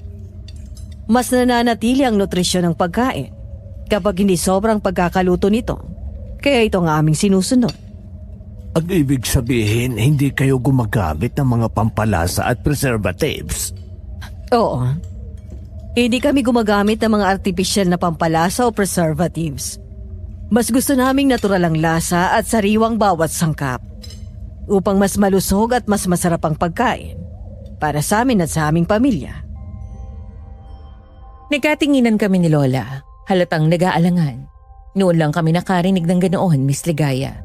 Mas nananatili ang nutrisyon ng pagkain kapag hindi sobrang pagkakaluto nito. Kaya ito ang aming sinusunod. Ang ibig sabihin, hindi kayo gumagamit ng mga pampalasa at preservatives. Oo. Hindi kami gumagamit ng mga artificial na pampalasa o preservatives. Mas gusto naming natural ang lasa at sariwang bawat sangkap upang mas malusog at mas masarap ang pagkain para sa amin at sa aming pamilya. Nagkatinginan kami ni Lola, halatang nag-aalangan. Noon lang kami nakarinig ng ganoon, Miss Ligaya.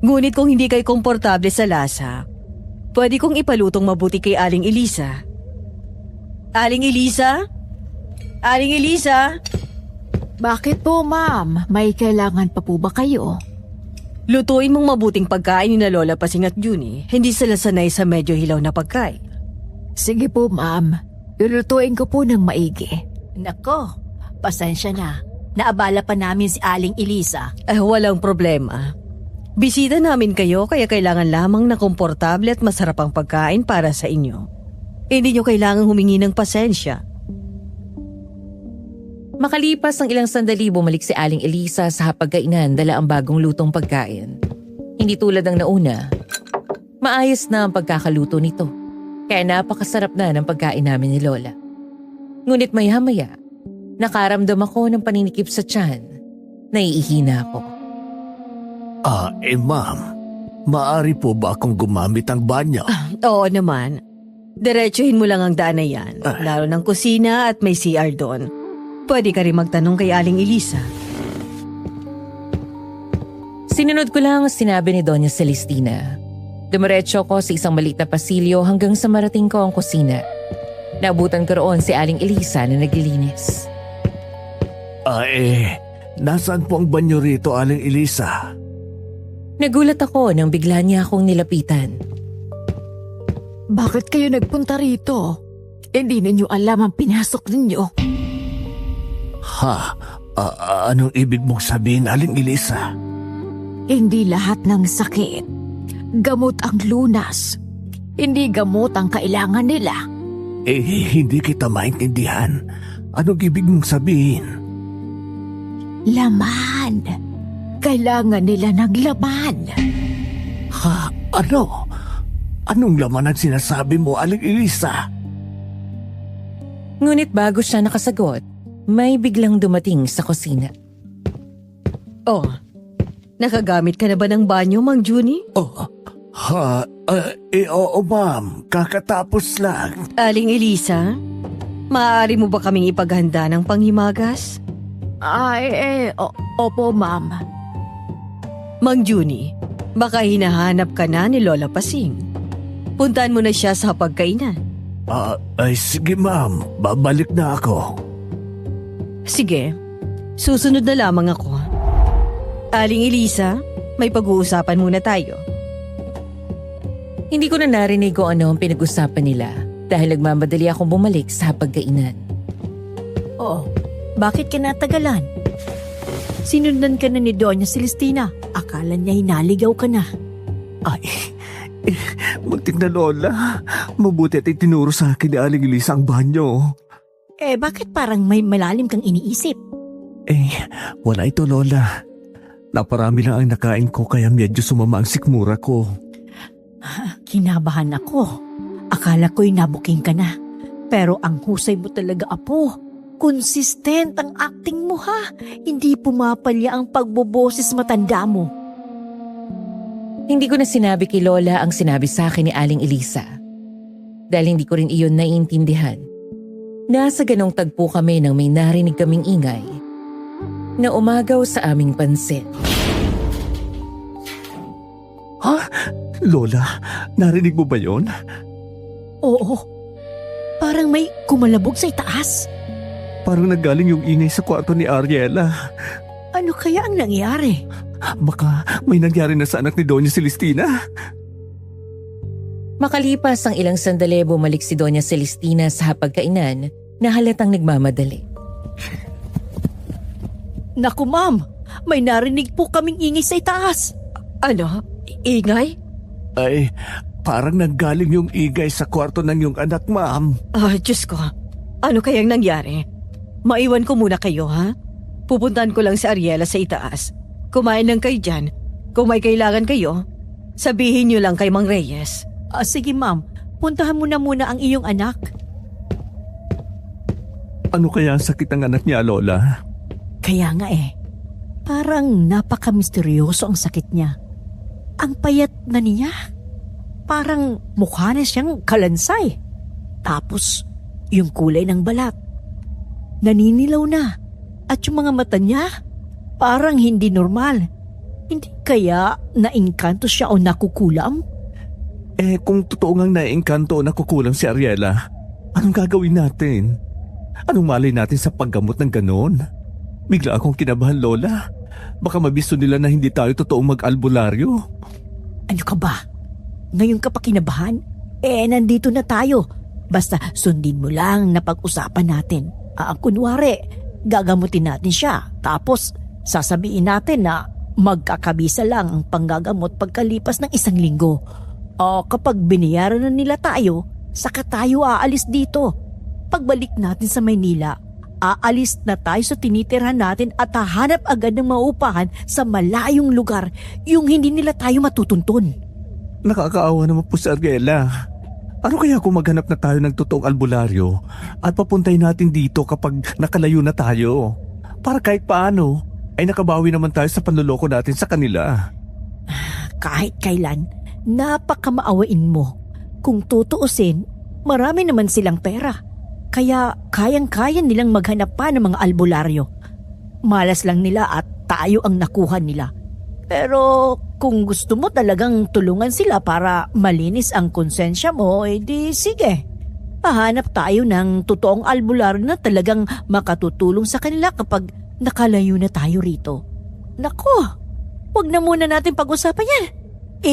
Ngunit kung hindi kayo komportable sa lasa, pwede kong ipalutong mabuti kay Aling Elisa. Aling Elisa? Aling Elisa? Bakit po, ma'am? May kailangan pa po ba kayo? Lutuin mong mabuting pagkain ni na Lola Pasing at Junie. Hindi sila sanay sa medyo hilaw na pagkain. Sige po, ma'am. Lulutuin ko po ng maigi. Nako, pasensya na. Naabala pa namin si Aling Elisa. Walang problema. Bisita namin kayo kaya kailangan lamang na komportable at masarap ang pagkain para sa inyo. Hindi nyo kailangang humingi ng pasensya. Makalipas ang ilang sandali, bumalik si Aling Elisa sa hapagkainan, dala ang bagong lutong pagkain. Hindi tulad ng nauna. Maayos na ang pagkakaluto nito. Kaya napakasarap na ng pagkain namin ni Lola. Ngunit maya-maya, nakaramdam ako ng paninikip sa tiyan. Naiihina ako. Ma'am, maaari po ba akong gumamit ang banyo? Oo naman. Diretsuhin mo lang ang daan na yan. Lalo ng kusina at may CR doon. Pwede ka rin magtanong kay Aling Elisa. Sinunod ko lang ang sinabi ni Doña Celestina. Dumiretso ko sa isang maliit na pasilyo hanggang sa marating ko ang kusina. Naabutan ko roon si Aling Elisa na naglilinis. Nasaan po ang banyo rito, Aling Elisa? Nagulat ako nang bigla niya akong nilapitan. Bakit kayo nagpunta rito? Hindi ninyo alam ang pinasok ninyo. Anong ibig mong sabihin, Aling Elisa? Hindi lahat ng sakit gamot ang lunas. Hindi gamot ang kailangan nila. Hindi kita maintindihan. Anong ibig mong sabihin? Laman. Kailangan nila ng laman. Ano? Anong laman ang sinasabi mo, Aling Elisa? Ngunit bago siya nakasagot, may biglang dumating sa kusina. Nakagamit ka na ba ng banyo, Mang Junie? Oo, ma'am. Kakatapos lang. Aling Elisa, maaari mo ba kaming ipaghanda ng panghimagas? Opo, ma'am. Mang Junie, baka hinahanap ka na ni Lola Pasing. Puntahan mo na siya sa pagkainan. Sige ma'am, babalik na ako. Sige, susunod na lamang ako. Aling Elisa, may pag-uusapan muna tayo. Hindi ko na narinig kung ano ang pinag-usapan nila dahil nagmamadali akong bumalik sa pagkainan. Bakit ka natagalan? Sinundan ka na ni Doña Celestina. Akala niya hinaligaw ka na. Muntik na Lola. Mabuti at itinuro sa akin ni Aling Elisa ang banyo. Bakit parang may malalim kang iniisip? Wala ito Lola. Naparami lang ang nakain ko kaya medyo sumama ang sikmura ko. Kinabahan ako. Akala ko'y nabuking ka na. Pero ang husay mo talaga, Apo. Consistent ang acting mo, ha? Hindi pumapalya ang pagboboses matanda mo. Hindi ko na sinabi kay Lola ang sinabi sa akin ni Aling Elisa. Dahil hindi ko rin iyon naiintindihan. Nasa ganong tagpo kami nang may narinig kaming ingay na umagaw sa aming pansin. Lola, narinig mo ba yon? Oo. Parang may kumalabog sa itaas. Parang nanggaling yung ingay sa kwarto ni Ariela. Ano kaya ang nangyari? Baka may nangyari na sa anak ni Doña Celestina. Makalipas ang ilang sandali, bumalik si Doña Celestina sa hapagkainan na halatang nagmamadali. Naku ma'am, may narinig po kaming ingay sa itaas. Ano? Ingay? Ay, parang nanggaling yung ingay sa kwarto ng yung anak, ma'am. Diyos ko. Ano kayang nangyari? Maiwan ko muna kayo, ha? Pupuntahan ko lang si Ariela sa itaas. Kumain lang kayo dyan. Kung may kailangan kayo, sabihin niyo lang kay Mang Reyes. Sige ma'am, puntahan mo na muna ang iyong anak. Ano kaya ang sakit ng anak niya, Lola? Kaya nga parang napaka-misteryoso ang sakit niya. Ang payat na niya. Parang mukha na siyang kalansay. Tapos, yung kulay ng balat. Naninilaw na. At yung mga mata niya, parang hindi normal. Hindi kaya naingkanto siya o nakukulam? Kung totoo ngang naiengkanto o nakukulang si Ariela, anong gagawin natin? Anong malay natin sa paggamot ng ganon? Bigla akong kinabahan, Lola. Baka mabisto nila na hindi tayo totoong mag-albularyo. Ano ka ba? Ngayon ka pa kinabahan? Nandito na tayo. Basta sundin mo lang na pag-usapan natin. Kunwari, gagamutin natin siya. Tapos, sasabihin natin na magkakabisa lang ang panggagamot pagkalipas ng 1 linggo. Kapag binayaran na nila tayo, saka tayo aalis dito. Pagbalik natin sa Maynila, aalis na tayo sa tinitirhan natin at hahanap agad ng maupahan sa malayong lugar, yung hindi nila tayo matutuntun. Nakakaawa naman po si Ariela. Ano kaya kung maghanap na tayo ng totoong albularyo at papuntay natin dito kapag nakalayo na tayo? Para kahit paano, ay nakabawi naman tayo sa panloloko natin sa kanila. Kahit kailan, napakamaawain mo. Kung tutuusin, marami naman silang pera. Kaya kayang-kaya nilang maghanap pa ng mga albularyo. Malas lang nila at tayo ang nakuha nila. Pero kung gusto mo talagang tulungan sila para malinis ang konsensya mo, di sige. Pahanap tayo ng totoong albularyo na talagang makatutulong sa kanila kapag nakalayo na tayo rito. Nako, wag na muna natin pag-usapan yan.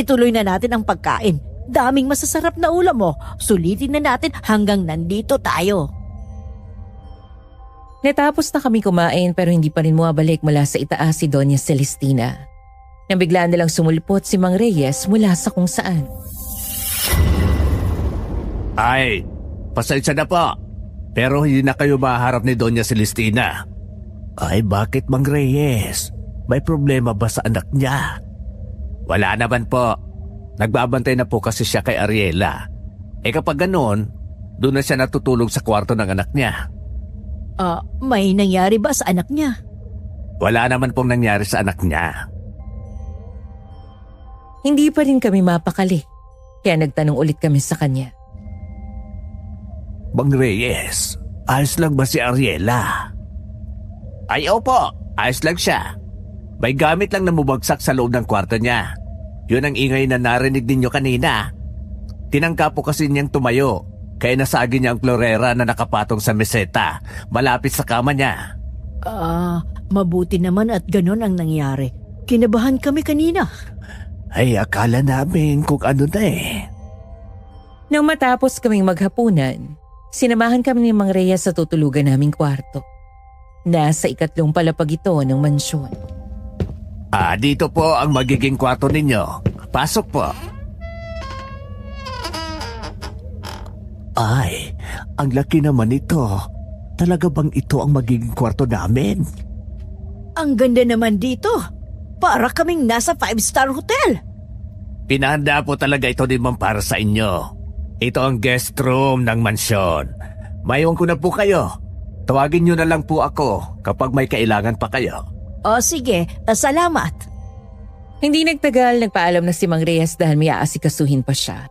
Ituloy na natin ang pagkain. Daming masasarap na ulam mo. Sulitin na natin hanggang nandito tayo. Natapos na kami kumain pero hindi pa rin bumabalik mula sa itaas si Doña Celestina. Nang biglaan nilang sumulpot si Mang Reyes mula sa kung saan. Ay, pasensya na po. Pero hindi na kayo maharap ni Doña Celestina. Ay, bakit Mang Reyes? May problema ba sa anak niya? Wala naman po. Nagbabantay na po kasi siya kay Ariela. Kapag ganoon, doon na siya natutulog sa kwarto ng anak niya. May nangyari ba sa anak niya? Wala naman pong nangyari sa anak niya. Hindi pa rin kami mapakali. Kaya nagtanong ulit kami sa kanya. Mang Reyes, ayos lang ba si Ariela? Ay, opo, ayos lang siya. May gamit lang na bumagsak sa loob ng kwarto niya. Yun ang ingay na narinig ninyo kanina. Tinangka po kasi niyang tumayo, kaya nasagi niya ang klorera na nakapatong sa meseta, malapit sa kama niya. Mabuti naman at ganon ang nangyari. Kinabahan kami kanina. Ay, akala namin kung ano na Nang matapos kaming maghapunan, sinamahan kami ni Mang Reyes sa tutulugan naming kwarto. Nasa 3 palapag ito ng mansyon. Dito po ang magiging kwarto ninyo. Pasok po. Ay, ang laki naman ito. Talaga bang ito ang magiging kwarto namin? Ang ganda naman dito. Para kaming nasa 5-star hotel. Pinahanda po talaga ito din para sa inyo. Ito ang guest room ng mansyon. Mayroon ko na po kayo. Tawagin nyo na lang po ako kapag may kailangan pa kayo. Sige, salamat. Hindi nagtagal, nagpaalam na si Mang Reyes dahil may aasikasuhin pa siya.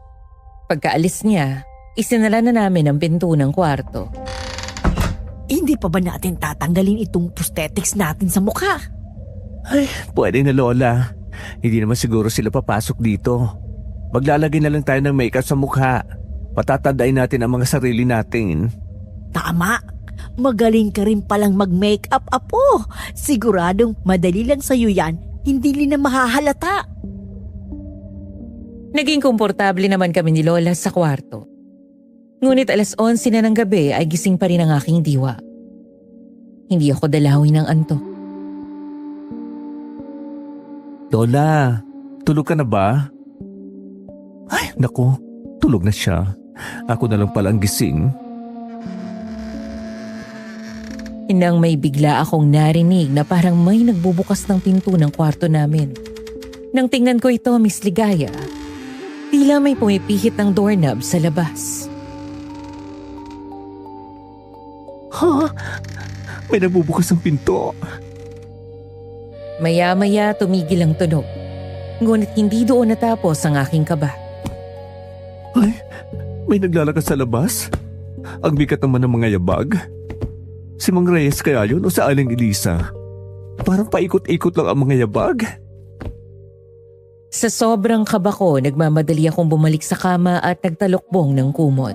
Pagkaalis niya, isinara na namin ang pinto ng kwarto. Hindi pa ba natin tatanggalin itong prosthetics natin sa mukha? Ay, pwede na Lola. Hindi naman siguro sila papasok dito. Maglalagay na lang tayo ng makeup sa mukha. Patatandaan natin ang mga sarili natin. Tama. Magaling ka rin palang mag-makeup, Apo. Siguradong madali lang sa'yo yan. Hindi rin na mahahalata. Naging komportable naman kami ni Lola sa kwarto. Ngunit 11:11 na ng gabi ay gising pa rin ang aking diwa. Hindi ako dalawin ng antok. Lola, tulog ka na ba? Ay, naku, tulog na siya. Ako na lang pala ang gising. Nang may bigla akong narinig na parang may nagbubukas ng pinto ng kwarto namin. Nang tingnan ko ito, Miss Ligaya, tila may pumipihit ng doorknob sa labas. Ha? May nabubukas ang pinto. Maya-maya tumigil ang tunog. Ngunit hindi doon natapos ang aking kaba. Ay, may naglalakas sa labas? Ang bigat naman ng mga yabag. Si Mang Reyes kaya yun o sa Aling Elisa? Parang paikot-ikot lang ang mga yabag. Sa sobrang kaba ko, nagmamadali akong bumalik sa kama at nagtalokbong ng kumot.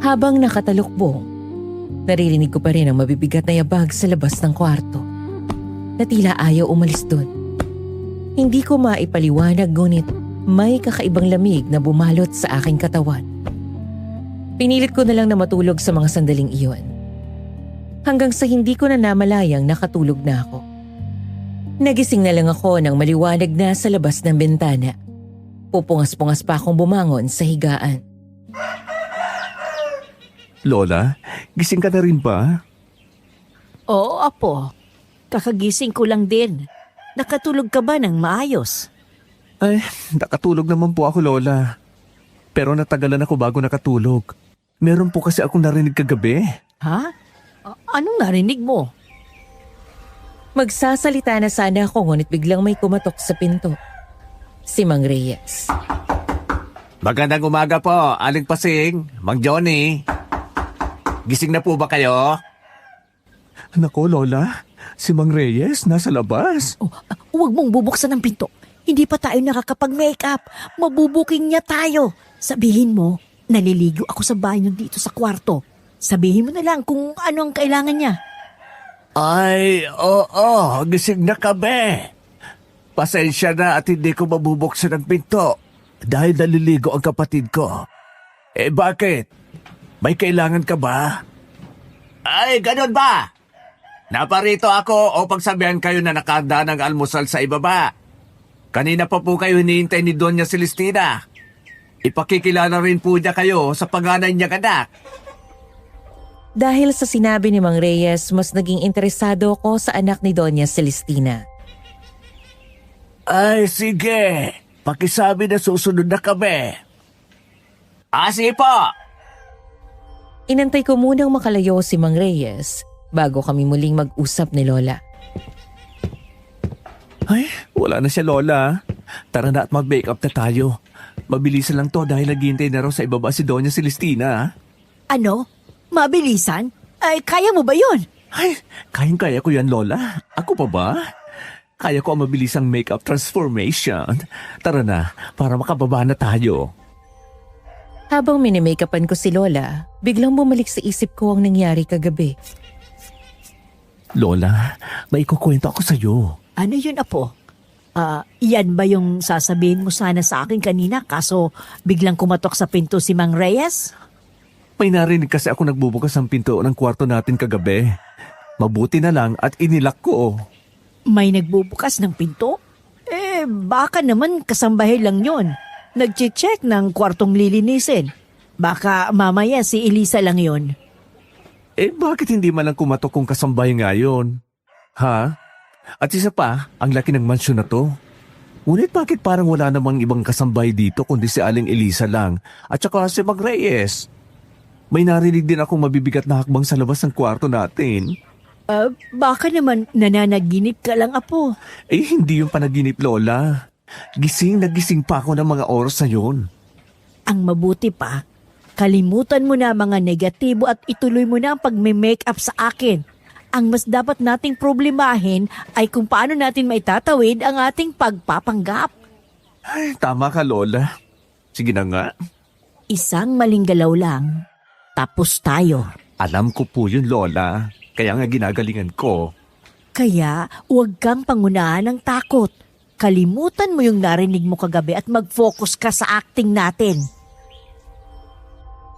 Habang nakatalokbong, naririnig ko pa rin ang mabibigat na yabag sa labas ng kwarto. Na tila ayaw umalis dun. Hindi ko maipaliwanag ngunit may kakaibang lamig na bumalot sa aking katawan. Pinilit ko na lang na matulog sa mga sandaling iyon. Hanggang sa hindi ko na namalayang nakatulog na ako. Nagising na lang ako nang maliwanag na sa labas ng bintana. Pupungas-pungas pa akong bumangon sa higaan. Lola, gising ka na rin ba? Oo, Apo. Kakagising ko lang din. Nakatulog ka ba ng maayos? Ay, nakatulog naman po ako, Lola. Pero natagalan ako bago nakatulog. Meron po kasi akong narinig kagabi. Ha? Anong narinig mo? Magsasalita na sana ako ngunit biglang may kumatok sa pinto. Si Mang Reyes. Magandang umaga po, Aling Pasing, Mang Johnny. Gising na po ba kayo? Nako, Lola. Si Mang Reyes nasa labas. Oh, huwag mong bubuksan ang pinto. Hindi pa tayo nakakapag-makeup. Mabubuking niya tayo. Sabihin mo, naliligo ako sa banyo dito sa kwarto. Sabihin mo na lang kung ano ang kailangan niya. Ay, oo, gising na kami. Pasensya na at hindi ko mabubuksan ang pinto dahil naliligo ang kapatid ko. Eh bakit? May kailangan ka ba? Ay, ganun ba? Naparito ako o pagsabihan kayo na nakahanda ng almusal sa ibaba. Kanina pa po kayo hinihintay ni Doña Celestina. Ipakikilala rin po niya kayo sa panganay niyang anak. Dahil sa sinabi ni Mang Reyes, mas naging interesado ako sa anak ni Doña Celestina. Ay, sige. Pakisabi na susunod na kami. Sige po. Inantay ko munang makalayo si Mang Reyes bago kami muling mag-usap ni Lola. Ay, wala na siya, Lola. Tara na at mag-makeup na tayo. Mabilisan lang to dahil naghihintay na raw sa ibaba si Doña Celestina. Ano? Mabilisan? Ay, kaya mo ba yun? Ay, kayang-kaya ko yan, Lola. Ako pa ba? Kaya ko ang mabilisang makeup transformation. Tara na, para makababa na tayo. Habang minimakeupan ko si Lola, biglang bumalik sa isip ko ang nangyari kagabi. Lola, may ikukwento ako sa'yo. Ano yun, Apo? Yan ba yung sasabihin mo sana sa akin kanina kaso biglang kumatok sa pinto si Mang Reyes? May narinig kasi ako nagbubukas ang pinto ng kwarto natin kagabi. Mabuti na lang at inilak ko. May nagbubukas ng pinto? Baka naman kasambahay lang yon. Nag-check ng kwartong lilinisin. Baka mamaya si Elisa lang yon. Bakit hindi man lang kumatok kung kasambahay nga yun? Ha? At isa pa, ang laki ng mansyon na to. Ngunit bakit parang wala namang ibang kasambahay dito kundi si Aling Elisa lang at saka si Mang Reyes? May narinig din akong mabibigat na hakbang sa labas ng kwarto natin. Baka naman nananaginip ka lang, Apo. Hindi yung panaginip, Lola. Gising na gising pa ako ng mga oras na yun. Ang mabuti pa, kalimutan mo na mga negatibo at ituloy mo na ang pag-make-up sa akin. Ang mas dapat nating problemahin ay kung paano natin maitatawid ang ating pagpapanggap. Ay, tama ka, Lola. Sige na nga. Isang maling galaw lang, tapos tayo. Alam ko po yun, Lola. Kaya nga ginagalingan ko. Kaya huwag kang pangunahan ng takot. Kalimutan mo yung narinig mo kagabi at mag-focus ka sa acting natin.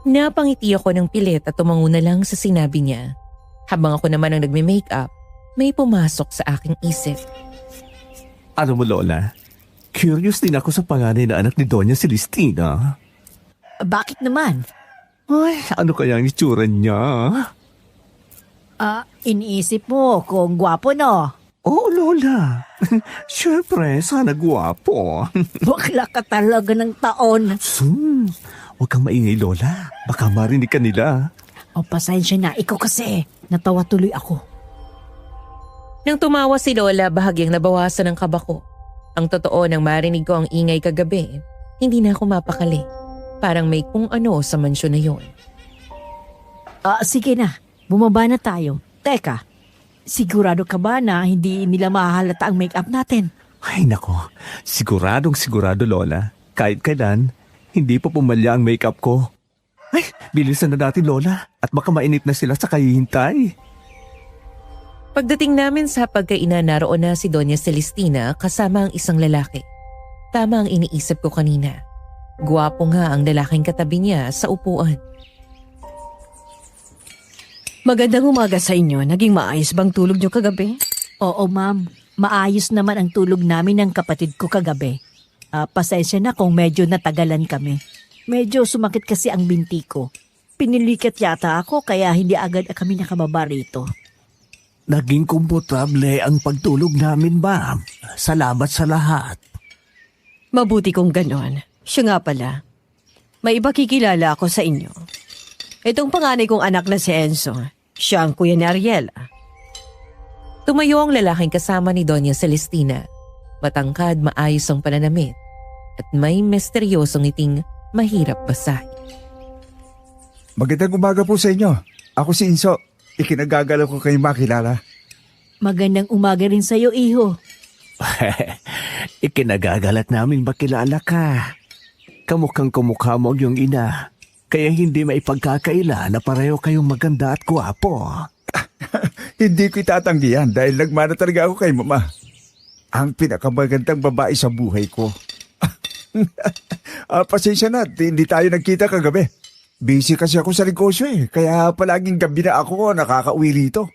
Napangiti ako ng pilit at tumango na lang sa sinabi niya. Habang ako naman ang nagme-makeup, may pumasok sa aking isip. Ano mo, Lola? Curious din ako sa panganay na anak ni Doña Celestina. Bakit naman? Ay, ano kaya ang itsura niya? Iniisip mo kung gwapo no? Oo, Lola. Siyempre, sana guwapo. Bakla ka talaga ng taon. Huwag kang maingay, Lola. Baka marinig ka nila. O pasensya na, ikaw kasi. Natawa tuloy ako. Nang tumawa si Lola, bahagyang nabawasan ang kaba ko. Ang totoo nang marinig ko ang ingay kagabi, hindi na ako mapakali. Parang may kung ano sa mansyon na yon. Sige na, bumaba na tayo. Teka, sigurado ka ba na hindi nila mahalata ang make-up natin? Ay, nako. Siguradong sigurado, Lola. Kahit kailan, hindi pa pumalya ang makeup ko. Ay, bilisan na natin, Lola. At baka mainit na sila sa kahihintay. Pagdating namin sa pagkainan, naroon na si Doña Celestina kasama ang isang lalaki. Tama ang iniisip ko kanina. Guwapo nga ang lalaking katabi niya sa upuan. Magandang umaga sa inyo. Naging maayos bang tulog niyo kagabi? Oo, ma'am. Maayos naman ang tulog namin ng kapatid ko kagabi. Pasensya na kung medyo natagalan kami. Medyo sumakit kasi ang binti ko. Pinilikat yata ako kaya hindi agad kami nakababa rito. Naging komportable ang pagtulog namin, ma'am. Salamat sa lahat. Mabuti kung ganon. Siya nga pala. May iba kikilala ako sa inyo. Itong panganay kong anak na si Enzo. Siya ang kuya ni Ariela. Tumayo ang lalaking kasama ni Doña Celestina. Matangkad, maayos ang pananamit. At may misteryosong ngiting mahirap basahin. Magandang umaga po sa inyo. Ako si Inso. Ikinagagalaw ko kayo makilala. Magandang umaga rin sa'yo, iho. Ikinagagalat namin makilala ka. Kamukhang kumukha mo ang iyong ina. Kaya hindi maipagkakaila na pareho kayong maganda at gwapo. Hindi ko itatanggihan dahil nagmana talaga ako kay mama. Ang pinakamagandang babae sa buhay ko. Pasensya na, hindi tayo nagkita kagabi. Busy kasi ako sa negosyo kaya palaging gabi na ako nakakauwi rito.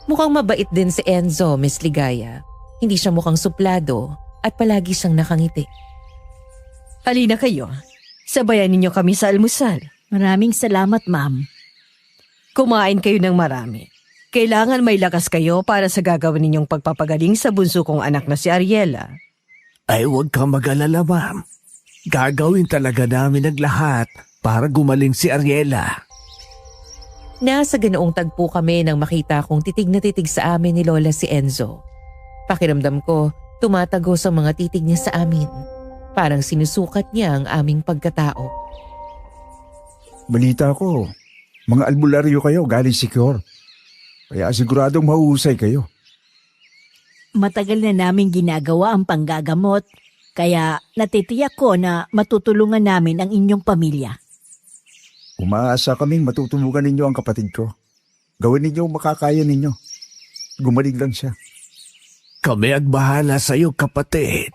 Mukhang mabait din si Enzo, Miss Ligaya. Hindi siya mukhang suplado at palagi siyang nakangiti. Halina kayo. Sabayan ninyo kami sa almusal. Maraming salamat, ma'am. Kumain kayo ng marami. Kailangan may lakas kayo para sa gagawin ninyong pagpapagaling sa bunso kong anak na si Ariela. Ay, huwag kang mag-alala, ma'am. Gagawin talaga namin ang lahat para gumaling si Ariela. Nasa ganoong tagpo kami nang makita kong titig na titig sa amin ni Lola si Enzo. Pakiramdam ko, tumatagos ang mga titig niya sa amin. Parang sinusukat niya ang aming pagkatao. Balita ko, mga albularyo kayo galing Secure. Kaya siguradong mahuhusay kayo. Matagal na namin ginagawa ang panggagamot. Kaya natitiyak ko na matutulungan namin ang inyong pamilya. Umaasa kaming matutulungan ninyo ang kapatid ko. Gawin ninyo ang makakaya ninyo. Gumaling lang siya. Kami ang bahala sa iyo, kapatid.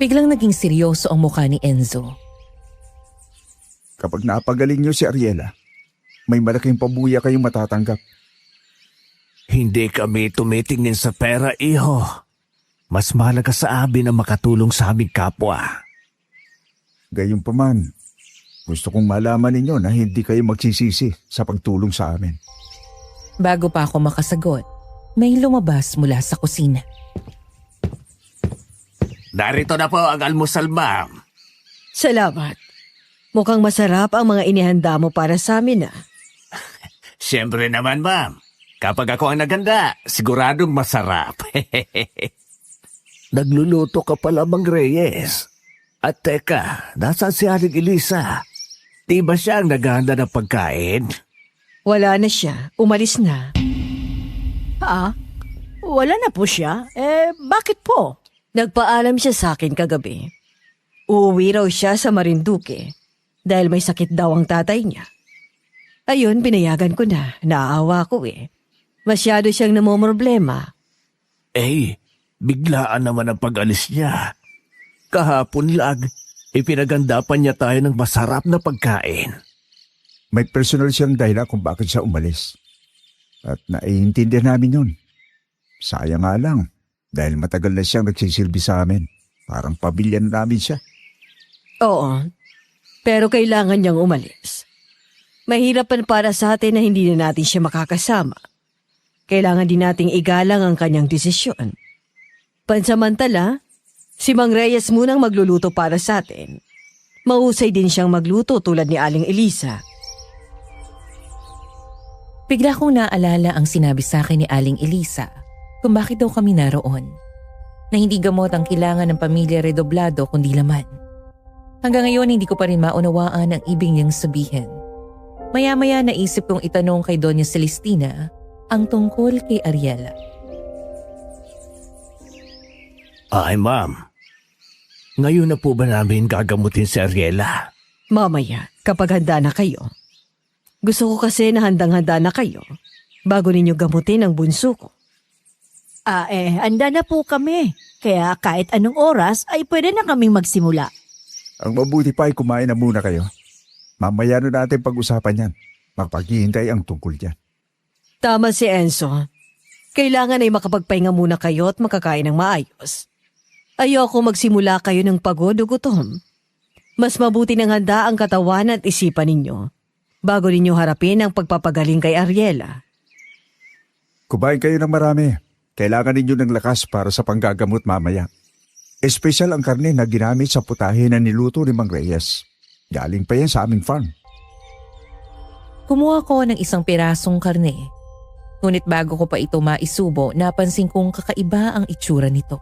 Biglang naging seryoso ang mukha ni Enzo. Kapag napagaling niyo si Ariela, may malaking pabuya kayong matatanggap. Hindi kami tumitingin sa pera, iho. Mas mahalaga sa amin na makatulong sa aming kapwa. Gayunpaman, gusto kong malaman ninyo na hindi kayo magsisisi sa pagtulong sa amin. Bago pa ako makasagot, may lumabas mula sa kusina. Narito na po ang almusal, ma'am. Salamat. Mukhang masarap ang mga inihanda mo para sa amin. Siyempre naman, ma'am. Kapag ako ang naganda, siguradong masarap. Nagluluto ka pala, Mang Reyes. At teka, nasaan si Aling Elisa? Di ba siya ang naghahanda ng pagkain? Wala na siya. Umalis na. Wala na po siya. Bakit po? Nagpaalam siya sa akin kagabi. Uuwi raw siya sa Marinduque dahil may sakit daw ang tatay niya. Ayun, pinayagan ko na. Naaawa ko eh. Masyado siyang namomroblema. Biglaan naman ang pag-alis niya. Kahapon lang, ipinaganda pa niya tayo ng masarap na pagkain. May personal siyang dahilan kung bakit siya umalis. At naiintindihan namin yun. Sayang nga lang, dahil matagal na siyang nagsisilbi sa amin. Parang pamilya na namin siya. Oo, pero kailangan niyang umalis. Mahirapan para sa atin na hindi na natin siya makakasama. Kailangan din nating igalang ang kanyang desisyon. Pansamantala, si Mang Reyes munang magluluto para sa atin. Mahusay din siyang magluto tulad ni Aling Elisa. Bigla kong naalala ang sinabi sa akin ni Aling Elisa kung bakit daw kami naroon. Na hindi gamot ang kailangan ng pamilya Redoblado kundi laman. Hanggang ngayon hindi ko pa rin maunawaan ang ibig niyang sabihin. Maya-maya naisip kong itanong kay Doña Celestina ang tungkol kay Ariela. Ay, ma'am. Ngayon na po ba namin gagamutin si Ariela? Mamaya, kapag handa na kayo. Gusto ko kasi na handang-handa na kayo bago ninyo gamutin ang bunso ko. Handa na po kami. Kaya kahit anong oras ay pwede na kaming magsimula. Ang mabuti pa ay kumain na muna kayo. Mamaya na natin pag-usapan yan. Magpaghihintay ang tungkol dyan. Tama si Enzo. Kailangan ay makapagpahinga muna kayo at makakain ng maayos. Ayoko magsimula kayo ng pagod o gutom. Mas mabuti nang handa ang katawan at isipan ninyo bago ninyo harapin ang pagpapagaling kay Ariela. Kumain kayo ng marami. Kailangan ninyo ng lakas para sa panggagamot mamaya. Espesyal ang karne na ginamit sa putahe na niluto ni Mang Reyes. Galing pa yan sa aming farm. Kumuha ko ng isang pirasong karne. Ngunit bago ko pa ito maisubo, napansin kong kakaiba ang itsura nito.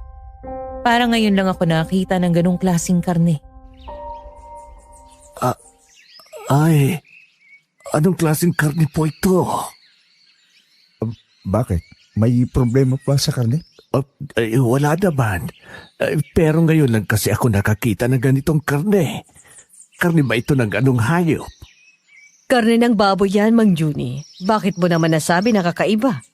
Parang ngayon lang ako nakita ng ganong klaseng karne. Anong klaseng karne po ito? Bakit? May problema pa sa karne? Wala naman. Pero ngayon lang kasi ako nakakita ng ganitong karne. Karne ba ito ng anong hayop? Karne ng baboy yan, Mang Juni. Bakit mo naman nasabi na kakaiba?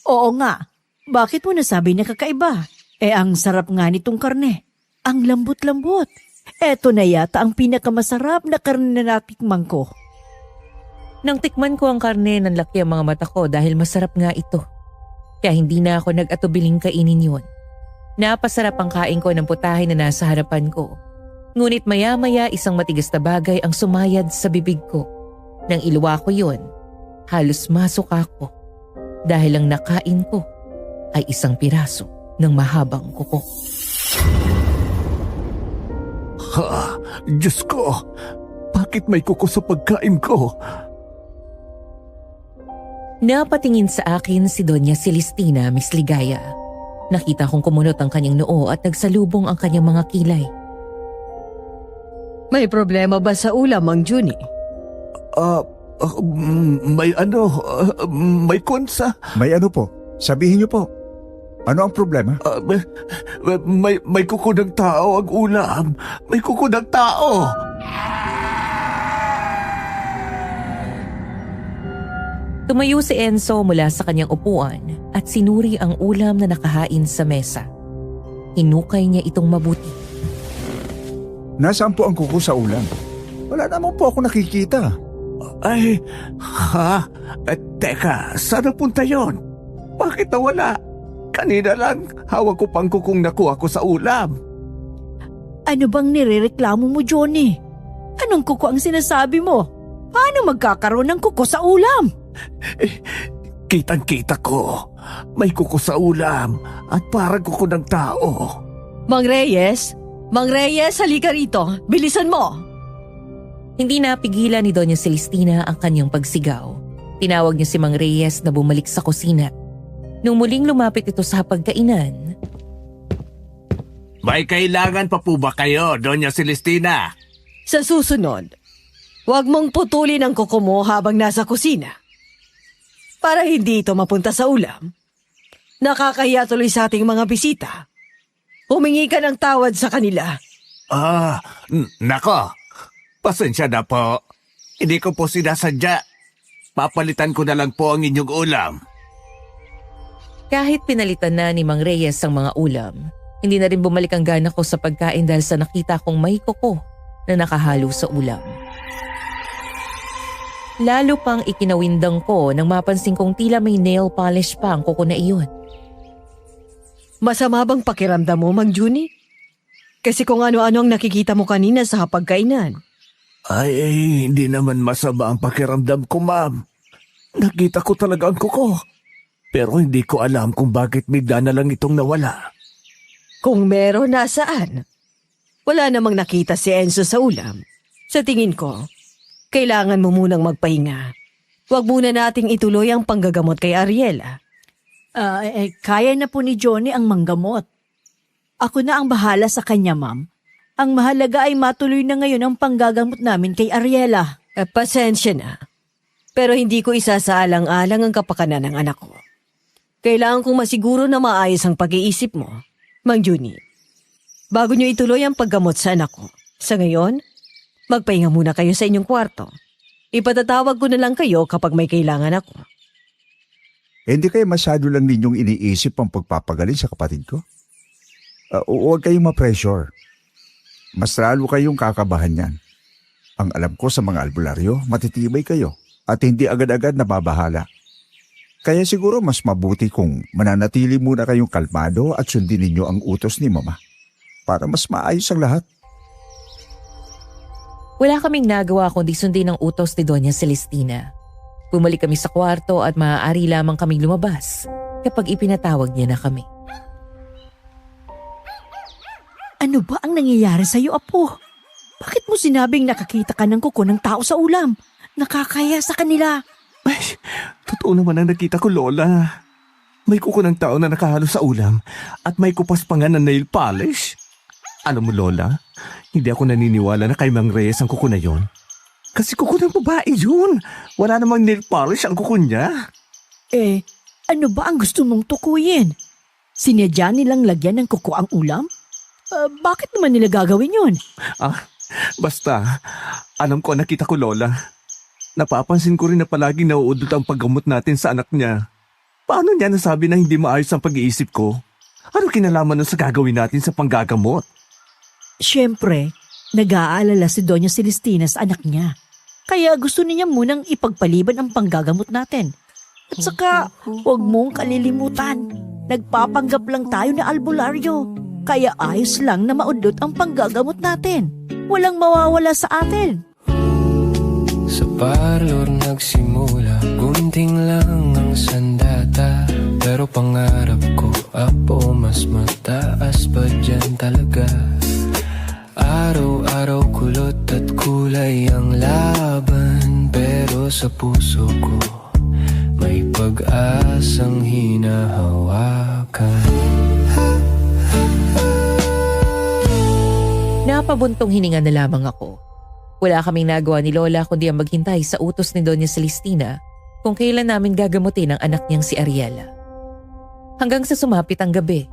Oo nga. Bakit mo nasabi na kakaiba? Ang sarap nga nitong karne. Ang lambot-lambot. Eto na yata ang pinakamasarap na karne na natikman ko. Nang tikman ko ang karne, nanlaki ang mga mata ko dahil masarap nga ito. Kaya hindi na ako nag-atubiling kainin yun. Napasarap ang kain ko ng putahe na nasa harapan ko. Ngunit maya-maya isang matigas na bagay ang sumayad sa bibig ko. Nang iluwa ko yun, halos masok ako. Dahil ang nakain ko ay isang piraso ng mahabang kuko. Diyos ko! Bakit may kuko sa pagkain ko? Napatingin sa akin si Doña Celestina, Miss Ligaya. Nakita kong kumunot ang kanyang noo at nagsalubong ang kanyang mga kilay. May problema ba sa ulam, Mang Juni? May konsa. May ano po? Sabihin niyo po. Ano ang problema? May kuko ng tao ang ulam. May kuko ng tao. Tumayo si Enzo mula sa kanyang upuan at sinuri ang ulam na nakahain sa mesa. Hinukay niya itong mabuti. Nasaan po ang kuko sa ulam? Wala naman po ako nakikita. Teka, saan napunta yon? Bakit nawala? Kanina lang, hawak ko pang kukong nakuha ko sa ulam. Ano bang nirereklamo mo, Johnny? Anong kuko ang sinasabi mo? Paano magkakaroon ng kuko sa ulam? Kitang-kita ko. May kuko sa ulam at parang kuko ng tao. Mang Reyes! Mang Reyes, halika rito. Bilisan mo! Hindi napigilan ni Doña Celestina ang kanyang pagsigaw. Tinawag niya si Mang Reyes na bumalik sa kusina. Nung muling lumapit ito sa hapagkainan, May kailangan pa po ba kayo, Doña Celestina? Sa susunod, huwag mong putulin ang kuko mo habang nasa kusina. Para hindi ito mapunta sa ulam. Nakakahiya tuloy sa ating mga bisita. Humingi ka ng tawad sa kanila. Nako. Pasensya na po. Hindi ko po sinasadya. Papalitan ko na lang po ang inyong ulam. Kahit pinalitan na ni Mang Reyes ang mga ulam, hindi na rin bumalik ang gana ko sa pagkain dahil sa nakita kong may kuko na nakahalo sa ulam. Lalo pang ikinawindang ko nang mapansin kong tila may nail polish pa ang kuko na iyon. Masama bang pakiramdam mo, Mang Juni? Kasi kung ano-ano ang nakikita mo kanina sa hapagkainan. Ay, hindi naman masama ang pakiramdam ko, ma'am. Nakita ko talaga ang kuko. Pero hindi ko alam kung bakit bigla na lang itong nawala. Kung meron, nasaan? Wala namang nakita si Enzo sa ulam. Sa tingin ko, kailangan mo munang magpahinga. Huwag muna nating ituloy ang panggagamot kay Ariela. Kaya na po ni Johnny ang manggamot. Ako na ang bahala sa kanya, ma'am. Ang mahalaga ay matuloy na ngayon ang panggagamot namin kay Ariela. Pasensya na. Pero hindi ko isasaalang-alang ang kapakanan ng anak ko. Kailangan kong masiguro na maayos ang pag-iisip mo, Mang Juni. Bago niyo ituloy ang paggamot sa anak ko. Sa ngayon, magpahinga muna kayo sa inyong kwarto. Ipatatawag ko na lang kayo kapag may kailangan ako. Hindi kayo masyado lang ninyong iniisip ang pagpapagaling sa kapatid ko? Huwag kayong ma-pressure. Mas lalo kayong kakabahan yan. Ang alam ko sa mga albularyo, matitibay kayo at hindi agad-agad nababahala. Kaya siguro mas mabuti kung mananatili muna kayong kalmado at sundin ninyo ang utos ni Mama para mas maayos ang lahat. Wala kaming nagawa kundi sundin ang utos ni Doña Celestina. Bumalik kami sa kwarto at maaari lamang kaming lumabas kapag ipinatawag niya na kami. Ano ba ang nangyayari sa iyo, Apo? Bakit mo sinabing nakakita ka ng kuko ng tao sa ulam? Nakakaya sa kanila. Ay, totoo naman ang nakita ko, Lola. May kuko ng tao na nakahalo sa ulam at may kupas pa nga na nail polish. Alam mo, Lola, hindi ako naniniwala na kay Mang Reyes ang kuko na yon. Kasi kuko ng babae yun. Wala namang nail polish ang kuko niya. Ano ba ang gusto mong tukuyin? Sinadya nilang lagyan ng kuko ang ulam? Bakit naman nila gagawin yun? Basta, alam ko nakita ko, Lola. Napapansin ko rin na palaging nauudot ang paggamot natin sa anak niya. Paano niya nasabi na hindi maayos ang pag-iisip ko? Ano kinalaman nun sa gagawin natin sa panggagamot? Siyempre, nag-aalala si Doña Celestina sa anak niya. Kaya gusto niya munang ipagpaliban ang panggagamot natin. At saka, huwag mong kalilimutan. Nagpapanggap lang tayo na albularyo. Kaya ayos lang na maudot ang panggagamot natin. Walang mawawala sa atin. Sa parlor nagsimula, gunting lang ang sandata. Pero pangarap ko, Apo, mas mataas pa dyan talaga. Araw-araw kulot at kulay ang laban. Pero sa puso ko, may pag-asang hinahawakan. Napabuntong hininga na lamang ako. Wala kaming nagawa ni Lola kundi ang maghintay sa utos ni Doña Celestina kung kailan namin gagamutin ang anak niyang si Ariela. Hanggang sa sumapit ang gabi,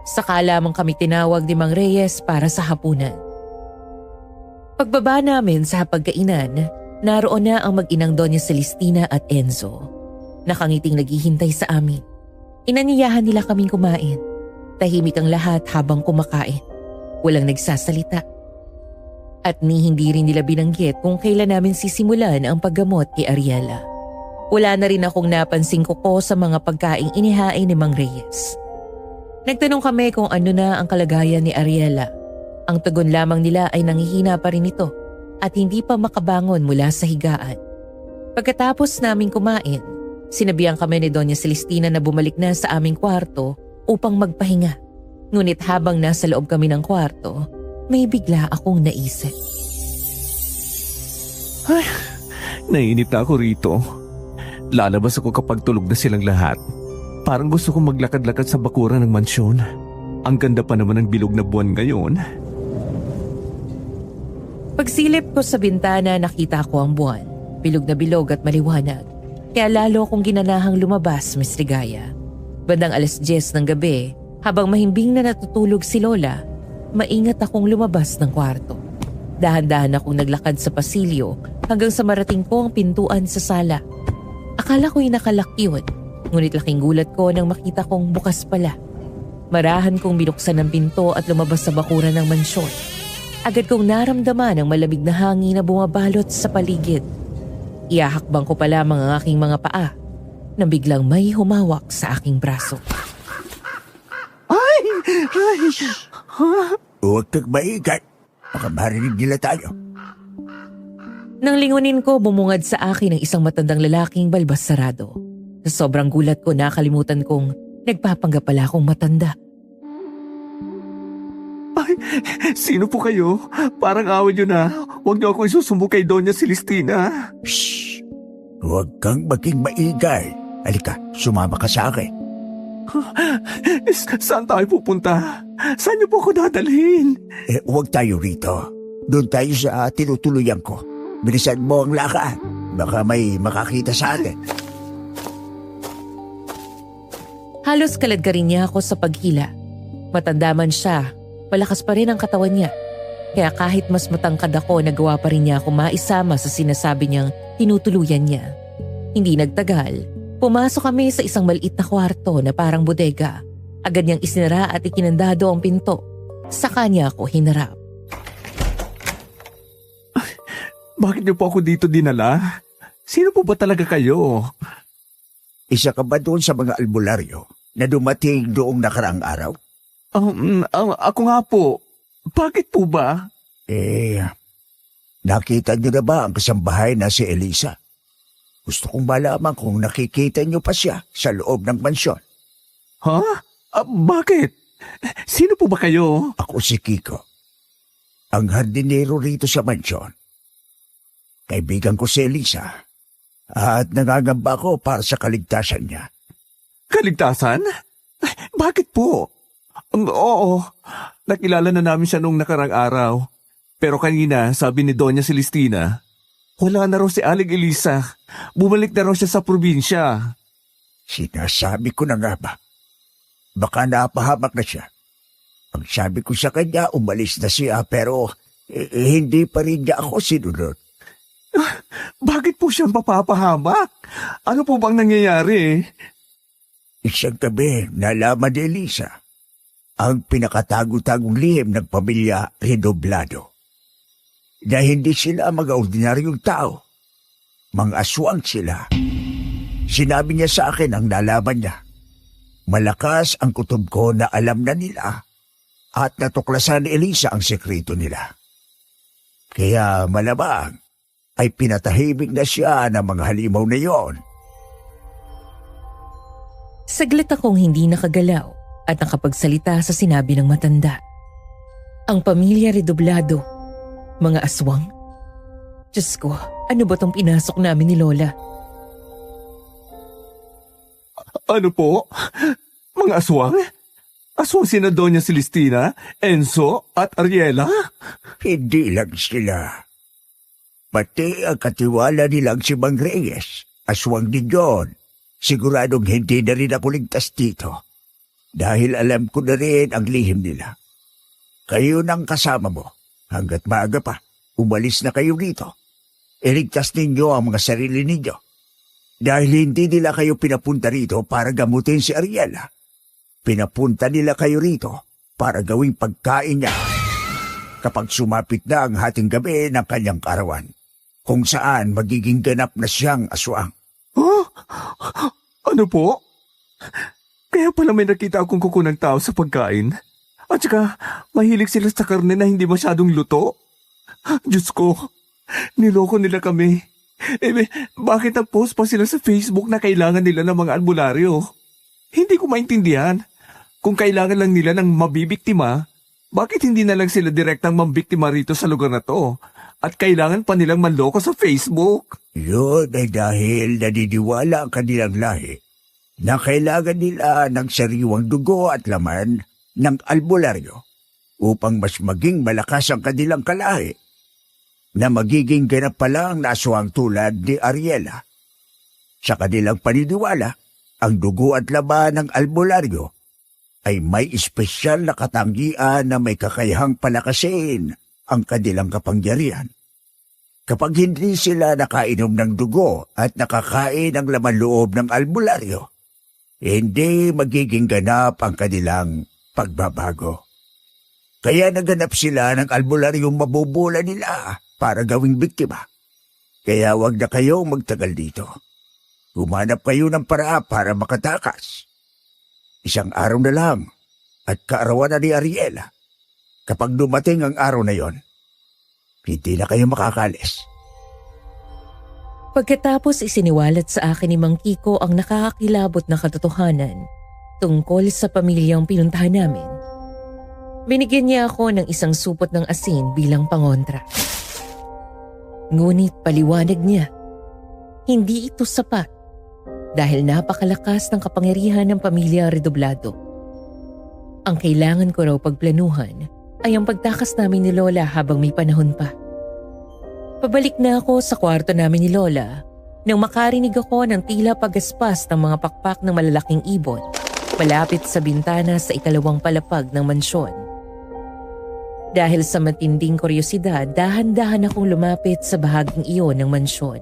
saka lamang kami tinawag ni Mang Reyes para sa hapunan. Pagbaba namin sa hapagkainan, naroon na ang mag-inang Doña Celestina at Enzo. Nakangiting naghihintay sa amin. Inanyayahan nila kaming kumain. Tahimik ang lahat habang kumakain. Walang nagsasalita. At hindi rin nila binanggit kung kailan namin sisimulan ang paggamot kay Ariela. Wala na rin akong napansing kuko sa mga pagkaing inihain ni Mang Reyes. Nagtanong kami kung ano na ang kalagayan ni Ariela. Ang tugon lamang nila ay nangihina pa rin ito at hindi pa makabangon mula sa higaan. Pagkatapos naming kumain, sinabihan kami ni Doña Celestina na bumalik na sa aming kwarto upang magpahinga. Ngunit habang nasa loob kami ng kwarto, may bigla akong naisip. Ay, nainip na ako rito. Lalabas ako kapag tulog na silang lahat. Parang gusto kong maglakad-lakad sa bakuran ng mansyon. Ang ganda pa naman ng bilog na buwan ngayon. Pagsilip ko sa bintana, nakita ko ang buwan. Bilog na bilog at maliwanag. Kaya lalo akong ginanahang lumabas, Miss Ligaya. Bandang 10:00 ng gabi, Habang mahimbing na natutulog si Lola, maingat akong lumabas ng kwarto. Dahan-dahan akong naglakad sa pasilyo hanggang sa marating ko ang pintuan sa sala. Akala ko'y nakalak yun, ngunit laking gulat ko nang makita kong bukas pala. Marahan kong binuksan ang pinto at lumabas sa bakuran ng mansyon. Agad kong naramdaman ang malamig na hangin na bumabalot sa paligid. Iahakbang ko pa lamang ang aking mga paa nang biglang may humawak sa aking braso. Ay! Huwag kang maingay. Baka marinig nila tayo. Nang lingunin ko, bumungad sa akin ang isang matandang lalaking balbas sarado. Sa sobrang gulat ko, nakalimutan kong nagpapanggap pala akong matanda. Ay, sino po kayo? Parang awin nyo na. Huwag niyo ako isusumbong kay Doña Celestina. Shh! Huwag kang maging maingay. Halika, sumama ka sa akin. Saan tayo pupunta? Saan niyo po ako dadalhin? Huwag tayo rito. Doon tayo sa tinutuluyan ko. Bilisan mo ang lakad. Baka may makakita sa atin. Halos kalad ka rin niya ako sa paghila. Matanda man siya, malakas pa rin ang katawan niya. Kaya kahit mas matangkad ako, nagawa pa rin niya ako maisama sa sinasabi niyang tinutuluyan niya. Hindi nagtagal, pumasok kami sa isang maliit na kwarto na parang bodega. Agad niyang isinara at ikinandado ang pinto. Sa kanya ako hinarap. Bakit niyo po ako dito dinala? Sino po ba talaga kayo? Isa ka ba doon sa mga albularyo na dumating doong nakaraang araw? Ako nga po. Bakit po ba? Nakita niyo na ba ang kasambahay na si Elisa? Gusto kong malaman kung nakikita niyo pa siya sa loob ng mansyon. Ha? Bakit? Sino po ba kayo? Ako si Kiko, ang hardinero rito sa mansyon. Kaibigan ko si Elisa at nangangamba ko para sa kaligtasan niya. Kaligtasan? Bakit po? Oo, nakilala na namin siya nung nakarang araw. Pero kanina, sabi ni Doña Celestina, wala na raw si Aling Elisa. Bumalik na raw siya sa probinsya. Sinasabi ko na nga ba? Baka napahamak na siya. Ang sabi ko sa kanya, umalis na siya pero hindi pa rin niya ako sinunod. Bakit po siyang papapahamak? Ano po bang nangyayari? Isang gabi, nalaman ni Elisa ang pinakatago-tagong lihim ng pamilya Redoblado. Na hindi sila mga ordinaryong tao. Mga aswang sila. Sinabi niya sa akin ang nalaman niya. Malakas ang kutob ko na alam na nila at natuklasan ni Elisa ang sekreto nila. Kaya malamang ay pinatahimik na siya ng mga halimaw na yon. Saglit akong hindi nakagalaw at nakapagsalita sa sinabi ng matanda. Ang pamilya Redoblado, mga aswang? Diyos ko, ano ba tong pinasok namin ni Lola? Ano po? Mga aswang? Aswang sina Doña Celestina, Enzo at Ariela? Hindi lang sila. Pati ang katiwala nilang si Mang Reyes, aswang din yun. Siguradong hindi na rin ako ligtas dito. Dahil alam ko na rin ang lihim nila. Kayo nang kasama mo. Hanggat maaga pa, umalis na kayo rito. Iligtas ninyo ang mga sarili ninyo. Dahil hindi nila kayo pinapunta rito para gamutin si Ariela. Pinapunta nila kayo rito para gawing pagkain niya. Kapag sumapit na ang hating gabi ng kanyang karawan, kung saan magiging ganap na siyang aswang. Huh? Ano po? Kaya pala may nakita akong kuko ng tao sa pagkain. At saka, mahilig sila sa karne na hindi masyadong luto. Diyos ko, niloko nila kami. Bakit nag-post pa sila sa Facebook na kailangan nila ng mga albularyo? Hindi ko maintindihan. Kung kailangan lang nila ng mabibiktima, bakit hindi na lang sila direktang mambiktima rito sa lugar na to? At kailangan pa nilang manloko sa Facebook? Yun ay dahil naniniwala ang kanilang lahi na kailangan nila ng sariwang dugo at laman ng albularyo upang mas maging malakas ang kanilang kalahi na magiging ganap pa lang na aswang tulad ni Ariela. Sa kanilang paniniwala, ang dugo at laman ng albularyo ay may espesyal na katanggian na may kakayahang palakasin ang kanilang kapangyarihan. Kapag hindi sila nakainom ng dugo at nakakain ng laman loob ng albularyo, hindi magiging ganap ang kanilang pagbabago. Kaya naganap sila ng albularyong mabubula nila para gawing biktima. Kaya wag na kayong magtagal dito. Humanap kayo ng paraan para makatakas. Isang araw na lang at kaarawan na ni Ariela. Kapag dumating ang araw na yon, hindi na kayo makakalis. Pagkatapos isiniwalat sa akin ni Mang Kiko ang nakakakilabot na katotohanan tungkol sa pamilyang pinuntahan namin. Binigyan niya ako ng isang supot ng asin bilang pangontra. Ngunit paliwanag niya, hindi ito sapat dahil napakalakas ng kapangyarihan ng pamilya Redoblado. Ang kailangan ko raw pagplanuhan ay ang pagtakas namin ni Lola habang may panahon pa. Pabalik na ako sa kwarto namin ni Lola nang makarinig ako ng tila pagaspas ng mga pakpak ng malalaking ibon malapit sa bintana sa ikalawang palapag ng mansyon. Dahil sa matinding kuryosidad, dahan-dahan akong lumapit sa bahaging iyon ng mansyon.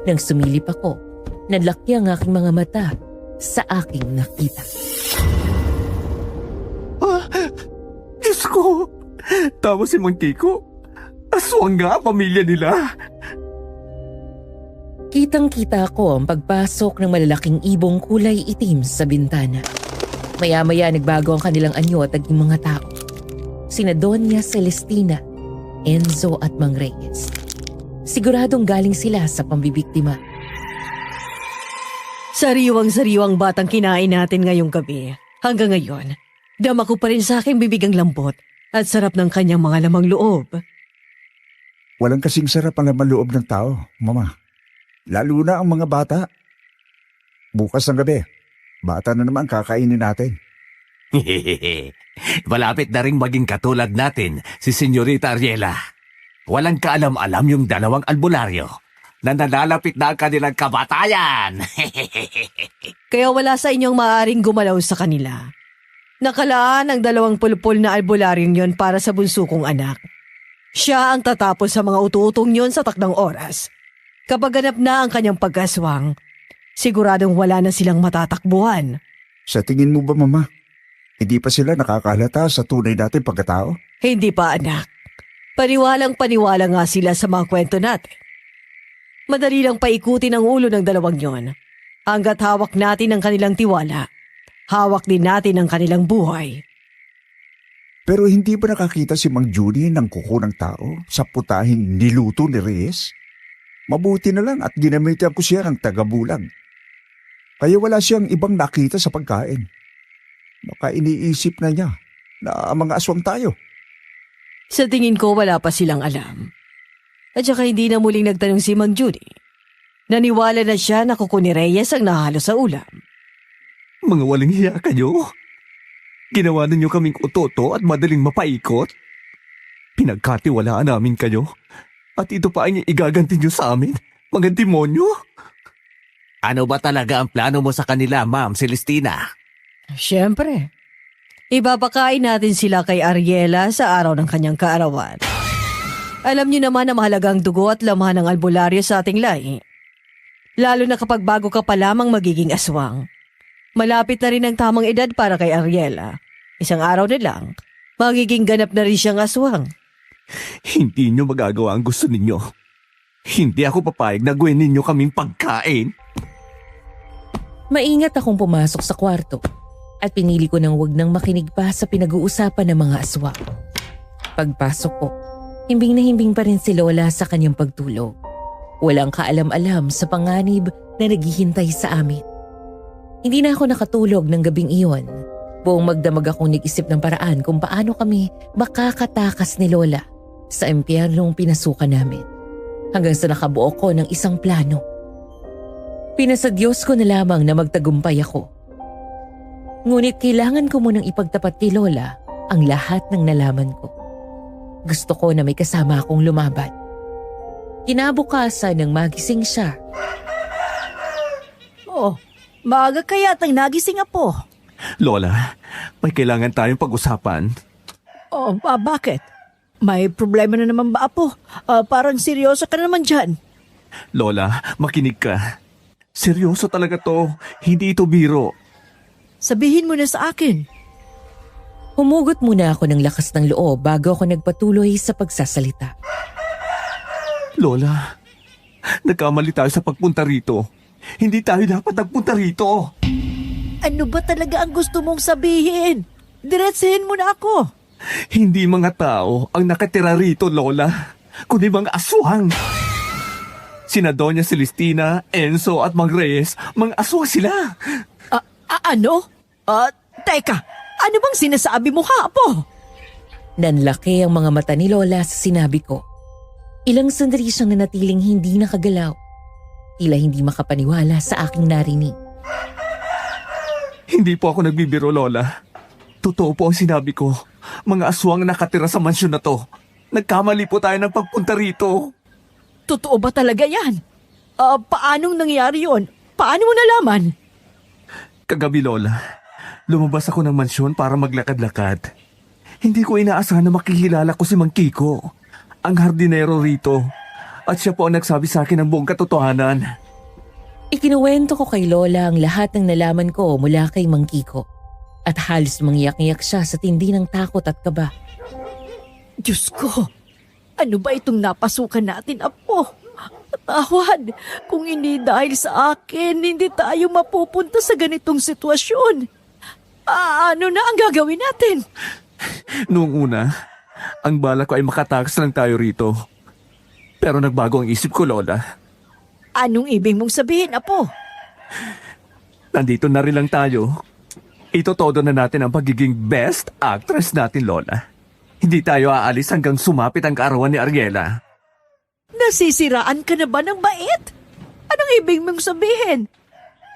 Nang sumilip ako, nalaki ang aking mga mata sa aking nakita. Diyos ko! Tama si Mang Kiko. Aswang nga ang pamilya nila. Kitang-kita ko ang pagpasok ng malalaking ibong kulay itim sa bintana. Maya-maya nagbago ang kanilang anyo at naging mga tao. Sina Doña Celestina, Enzo at Mang Reyes. Siguradong galing sila sa pambibiktima. Sariwang-sariwang batang kinain natin ngayong gabi. Hanggang ngayon, dama ko pa rin sa aking bibig ang lambot at sarap ng kanyang mga lamang loob. Walang kasing sarap ang laman loob ng tao, Mama. Lalo na ang mga bata. Bukas ng gabi, bata na naman kakainin natin. Malapit na rin maging katulad natin si Senyorita Ariela. Walang kaalam-alam yung dalawang albularyo na nalalapit na ang kanilang kamatayan. Kaya wala sa inyong maaaring gumalaw sa kanila. Nakalaan ang 2 pulpul na albularyong yon para sa bunso kong anak. Siya ang tatapos sa mga utu-utong yon sa takdang oras. Kapag ganap na ang kanyang pagkaswang, siguradong wala na silang matatakbuhan. Sa tingin mo ba, Mama, hindi pa sila nakakahalata sa tunay natin pagkatao? Hindi pa, anak. Paniwalang-paniwala nga sila sa mga kwento natin. Madali lang paikutin ang ulo ng dalawang yon. Hanggat hawak natin ang kanilang tiwala, hawak din natin ang kanilang buhay. Pero hindi ba nakakita si Mang Junie ng kuko ng tao sa putahing niluto ni Reyes? Mabuti na lang at ginamitan ko siya ng tagabulag. Kaya wala siyang ibang nakita sa pagkain. Baka iniisip na niya na mga aswang tayo. Sa tingin ko wala pa silang alam. At saka hindi na muling nagtanong si Mang Junie. Naniwala na siya na kuko ni Reyes ang nahalo sa ulam. Mga walang hiya kayo. Ginawa ninyo kaming utoto at madaling mapaikot. Pinagkatiwalaan namin kayo. At ito pa ang igaganti nyo sa amin, mga demonyo. Ano ba talaga ang plano mo sa kanila, Ma'am Celestina? Siyempre. Ibabakain natin sila kay Ariela sa araw ng kanyang kaarawan. Alam niyo naman na mahalagang dugo at laman ng albularyo sa ating lahi. Lalo na kapag bago ka pa lamang magiging aswang. Malapit na rin ang tamang edad para kay Ariela. Isang araw na lang, magiging ganap na rin siyang aswang. Hindi nyo magagawa ang gusto ninyo. Hindi ako papayag na gawin ninyo kaming pagkain. Maingat akong pumasok sa kwarto at pinili ko nang wag nang makinig pa sa pinag-uusapan ng mga aswang. Pagpasok ko, himbing na himbing pa rin si Lola sa kanyang pagtulog. Walang kaalam-alam sa panganib na naghihintay sa amin. Hindi na ako nakatulog ng gabing iyon. Buong magdamag akong nag-isip ng paraan kung paano kami makakatakas ni Lola sa impyernong pinasukan namin. Hanggang sa nakabuo ko ng isang plano. Pinasadyos ko na lamang na magtagumpay ako. Ngunit kailangan ko munang ipagtapat kay Lola ang lahat ng nalaman ko. Gusto ko na may kasama akong lumaban. Kinabukasan nang magising siya. Oh, maaga kaya tang nagising apo. Lola, may kailangan tayong pag-usapan. Oh, bakit? May problema na naman ba, Apo? Parang seryoso ka na naman dyan. Lola, makinig ka. Seryoso talaga to. Hindi ito biro. Sabihin mo na sa akin. Humugot muna ako ng lakas ng loob bago ako nagpatuloy sa pagsasalita. Lola, nagkamali tayo sa pagpunta rito. Hindi tayo dapat nagpunta rito. Ano ba talaga ang gusto mong sabihin? Diretsahin mo na ako. Hindi mga tao ang nakatira rito, Lola, kundi mga aswang. Sina Doña Celestina, Enzo at Mang Reyes, mga aswang sila. Ano? Teka, ano bang sinasabi mo, Apo? Nanlaki ang mga mata ni Lola sa sinabi ko. Ilang sandali siyang nanatiling hindi nakagalaw. Tila hindi makapaniwala sa aking narinig. Hindi po ako nagbibiro, Lola. Totoo po ang sinabi ko. Mga aswang nakatira sa mansyon na to. Nagkamali po tayo ng pagpunta rito. Totoo ba talaga yan? Paanong nangyari yon? Paano mo nalaman? Kagabi, Lola, lumabas ako ng mansyon para maglakad-lakad. Hindi ko inaasahan na makikilala ko si Mang Kiko, ang hardinero rito. At siya po ang nagsabi sa akin ng buong katotohanan. Ikinuwento ko kay Lola ang lahat ng nalaman ko mula kay Mang Kiko. At halos mangyak-ngyak siya sa tindi ng takot at kaba. Diyos ko, ano ba itong napasukan natin, Apo? Tawad, kung hindi dahil sa akin, hindi tayo mapupunta sa ganitong sitwasyon. Ano na ang gagawin natin? Noong una, ang bala ko ay makatakas lang tayo rito. Pero nagbago ang isip ko, Lola. Anong ibig mong sabihin, Apo? Nandito na rin lang tayo. Itotodo na natin ang pagiging best actress natin, Lola. Hindi tayo aalis hanggang sumapit ang kaarawan ni Ariela. Nasisiraan ka na ba ng bait? Anong ibig mong sabihin?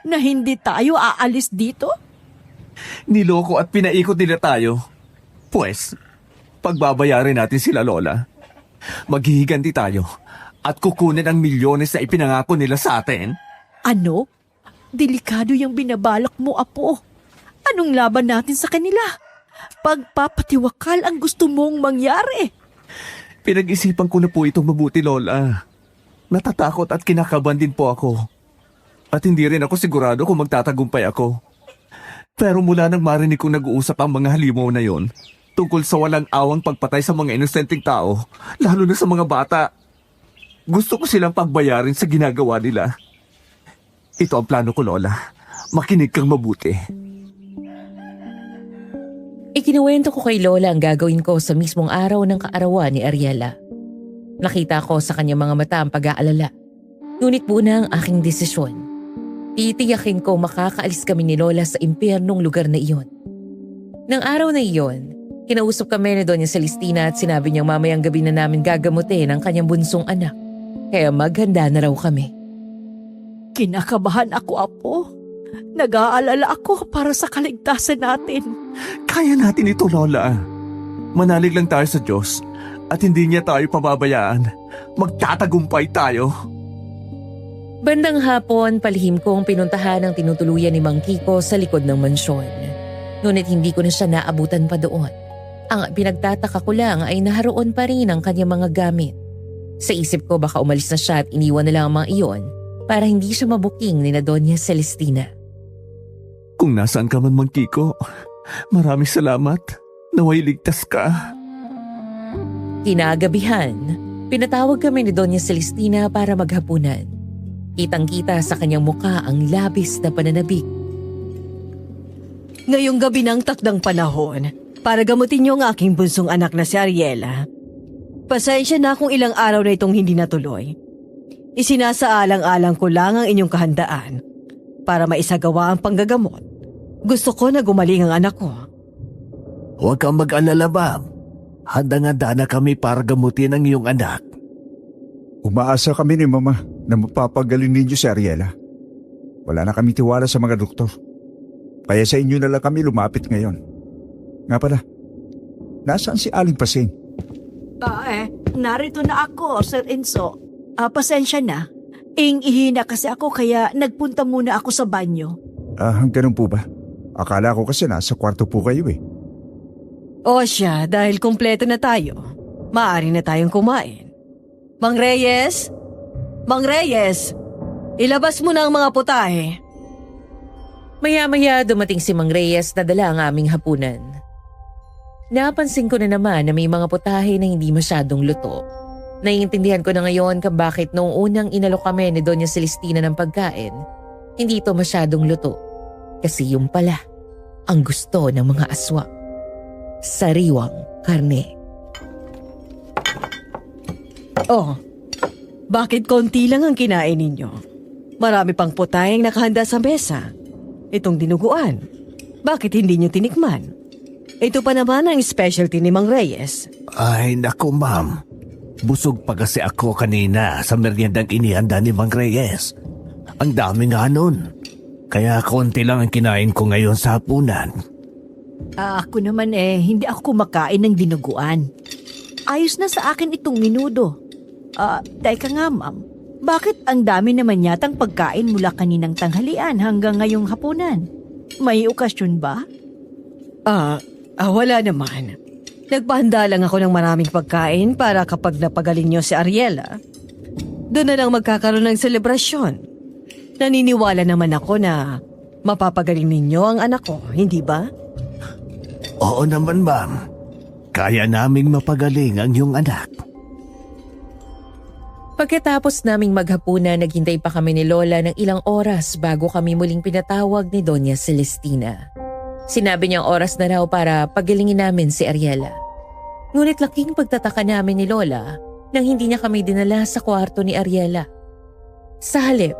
Na hindi tayo aalis dito? Niloko at pinaikot nila tayo. Pues, pagbabayarin natin sila, Lola. Maghihiganti tayo at kukunin ang milyones na ipinangako nila sa atin. Ano? Delikado yung binabalak mo, Apo. Anong laban natin sa kanila? Pagpapatiwakal ang gusto mong mangyari. Pinag-isipan ko na po itong mabuti, Lola. Natatakot at kinakabahan din po ako. At hindi rin ako sigurado kung magtatagumpay ako. Pero mula nang marinig kong nag-uusap ang mga halimaw na yon, tungkol sa walang awang pagpatay sa mga inosenteng tao, lalo na sa mga bata, gusto ko silang pagbayarin sa ginagawa nila. Ito ang plano ko, Lola. Makinig kang mabuti. Ikinuwento ko kay Lola ang gagawin ko sa mismong araw ng kaarawan ni Ariela. Nakita ko sa kanyang mga mata ang pag-aalala. Ngunit muna ang aking desisyon. Titiyakin ko makakaalis kami ni Lola sa impyernong lugar na iyon. Nang araw na iyon, kinausap kami ni Doña Celestina at sinabi niyang mamayang gabi na namin gagamutin ang kanyang bunsong anak. Kaya maghanda na raw kami. Kinakabahan ako, Apo. Nag-aalala ako para sa kaligtasan natin. Kaya natin ito, Lola. Manalig lang tayo sa Diyos at hindi niya tayo pababayaan. Magtatagumpay tayo. Bandang hapon, palihim kong pinuntahan ang tinutuluyan ni Mang Kiko sa likod ng mansyon. Ngunit hindi ko na siya naabutan pa doon. Ang pinagtataka ko lang ay naharoon pa rin ang kanyang mga gamit. Sa isip ko baka umalis na siya at iniwan na lang ang mga iyon para hindi siya mabuking ni na Doña Celestina. Kung nasaan ka man, Mang Kiko, maraming salamat. Naway ligtas ka. Kinagabihan, pinatawag kami ni Doña Celestina para maghapunan. Kitang-kita sa kanyang muka ang labis na pananabik. Ngayong gabi ng takdang panahon, para gamutin niyo ang aking bunsong anak na si Ariela. Pasensya na kung ilang araw na itong hindi natuloy. Isinasaalang-alang ko lang ang inyong kahandaan para maisagawa ang panggagamot. Gusto ko na gumaling ang anak ko. Huwag kang mag-alala, ma'am. Handang-handa na kami para gamutin ang iyong anak. Umaasa kami ni Mama na mapapagaling ninyo si Ariela. Wala na kami tiwala sa mga doktor. Kaya sa inyo na lang kami lumapit ngayon. Nga pala, nasaan si Aling Pasing? Narito na ako, Sir Enzo. Pasensya na. Ihina kasi ako kaya nagpunta muna ako sa banyo. Ganun po ba? Akala ko kasi nasa kwarto po kayo eh. O siya, dahil kumpleto na tayo, maaari na tayong kumain. Mang Reyes? Mang Reyes! Ilabas mo na ang mga putahe. Maya-maya dumating si Mang Reyes na dala ang aming hapunan. Napansin ko na naman na may mga putahe na hindi masyadong luto. Naiintindihan ko na ngayon kung bakit noong unang inalok kami ni Doña Celestina ng pagkain, hindi ito masyadong luto. Kasi yung pala, ang gusto ng mga aswang. Sariwang karne. Oh, bakit konti lang ang kinain ninyo? Marami pang putaheng nakahanda sa mesa. Itong dinuguan, bakit hindi nyo tinikman? Ito pa naman ang specialty ni Mang Reyes. Ay, naku ma'am. Busog pa kasi ako kanina sa meriendang inihanda ni Mang Reyes. Ang dami nga nun. Kaya konti lang ang kinain ko ngayon sa hapunan. Ako naman hindi ako kumakain ng dinuguan. Ayos na sa akin itong minudo. Teka nga ma'am, bakit ang dami naman yatang pagkain mula kaninang tanghalian hanggang ngayong hapunan? May okasyon ba? Wala naman. Nagpahanda lang ako ng maraming pagkain para kapag napagaling niyo si Ariela, doon na lang magkakaroon ng selebrasyon. Naniniwala naman ako na mapapagaling ninyo ang anak ko, hindi ba? Oo naman ma'am. Kaya naming mapagaling ang iyong anak. Pagkatapos naming maghapunan, naghintay pa kami ni Lola ng ilang oras bago kami muling pinatawag ni Doña Celestina. Sinabi niyang oras na raw para pagalingin namin si Ariela. Ngunit laking pagtataka namin ni Lola nang hindi niya kami dinala sa kwarto ni Ariela. Sa halip,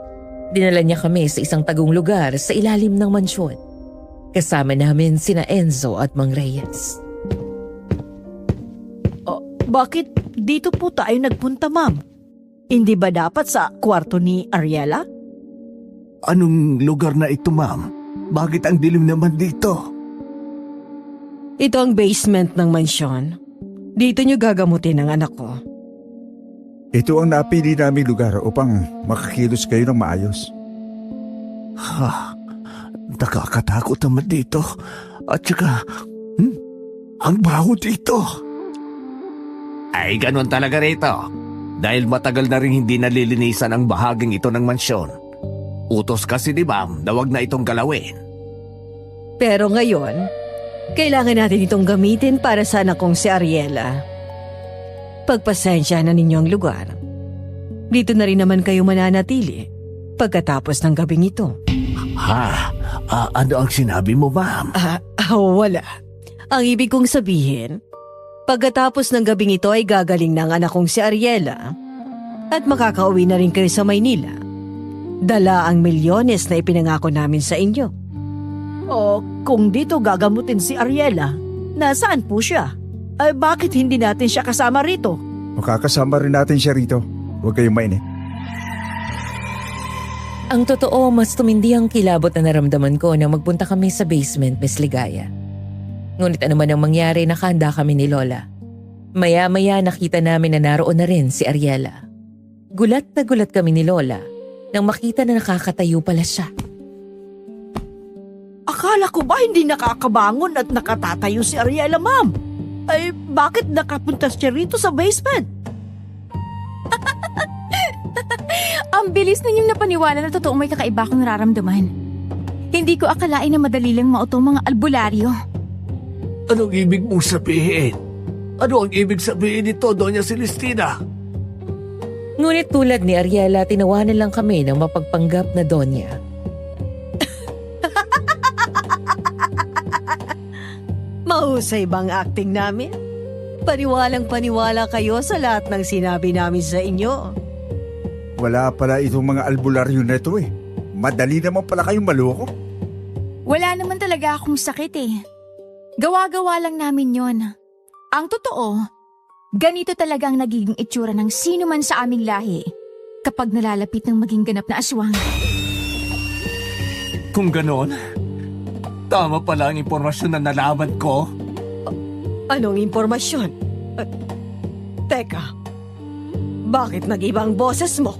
dinala niya kami sa isang tagong lugar sa ilalim ng mansyon. Kasama namin sina Enzo at Mang Reyes. Bakit dito po tayo nagpunta, ma'am? Hindi ba dapat sa kwarto ni Ariela? Anong lugar na ito ma'am? Bakit ang dilim naman dito? Ito ang basement ng mansyon. Dito niyo gagamutin ang anak ko. Ito ang napili naming lugar upang makakilos kayo ng maayos. Nakakatakot naman dito. At saka, ang baho dito. Ay, ganun talaga rito. Dahil matagal na rin hindi nalilinisan ang bahaging ito ng mansyon. Utos kasi ni ma'am na wag na itong galawin. Pero ngayon, kailangan natin itong gamitin para sa anak kong si Ariela. Pagpasensya na ninyo ang lugar. Dito na rin naman kayo mananatili pagkatapos ng gabing ito. Ano ang sinabi mo ma'am? Wala. Ang ibig kong sabihin, pagkatapos ng gabing ito ay gagaling ng anak kong si Ariela at makakauwi na rin kayo sa Maynila. Dala ang milyones na ipinangako namin sa inyo. Kung dito gagamutin si Ariela, nasaan po siya? Bakit hindi natin siya kasama rito? Makakasama rin natin siya rito. Huwag kayong mainit. Ang totoo, mas tumindi ang kilabot na naramdaman ko nang magpunta kami sa basement, Miss Ligaya. Ngunit ano man ang mangyari, nakahanda kami ni Lola. Maya-maya nakita namin na naroon na rin si Ariela. Gulat na gulat kami ni Lola nang makita na nakakatayo pala siya. Akala ko ba hindi nakakabangon at nakatatayo si Ariela, ma'am? Bakit nakapunta siya rito sa basement? Ang bilis ninyong napaniwala na totoo may kakaiba akong nararamdaman. Hindi ko akalain na madali lang mauto mga albularyo. Anong ibig mong sabihin? Ano ang ibig sabihin nito, Doña Celestina? Ngunit tulad ni Ariela, tinawanan lang kami ng mapagpanggap na Donya. Mahusay bang acting namin? Paniwalang paniwala kayo sa lahat ng sinabi namin sa inyo. Wala pala itong mga albularyo na ito eh. Madali naman pala kayong maloko. Wala naman talaga akong sakit eh. Gawa-gawa lang namin yon. Ang totoo, ganito talaga ang nagiging itsura ng sino man sa aming lahi kapag nalalapit ng maging ganap na aswang. Kung ganon, tama pala ang impormasyon na nalaman ko. Anong impormasyon? Teka, bakit nag-iba ang boses mo?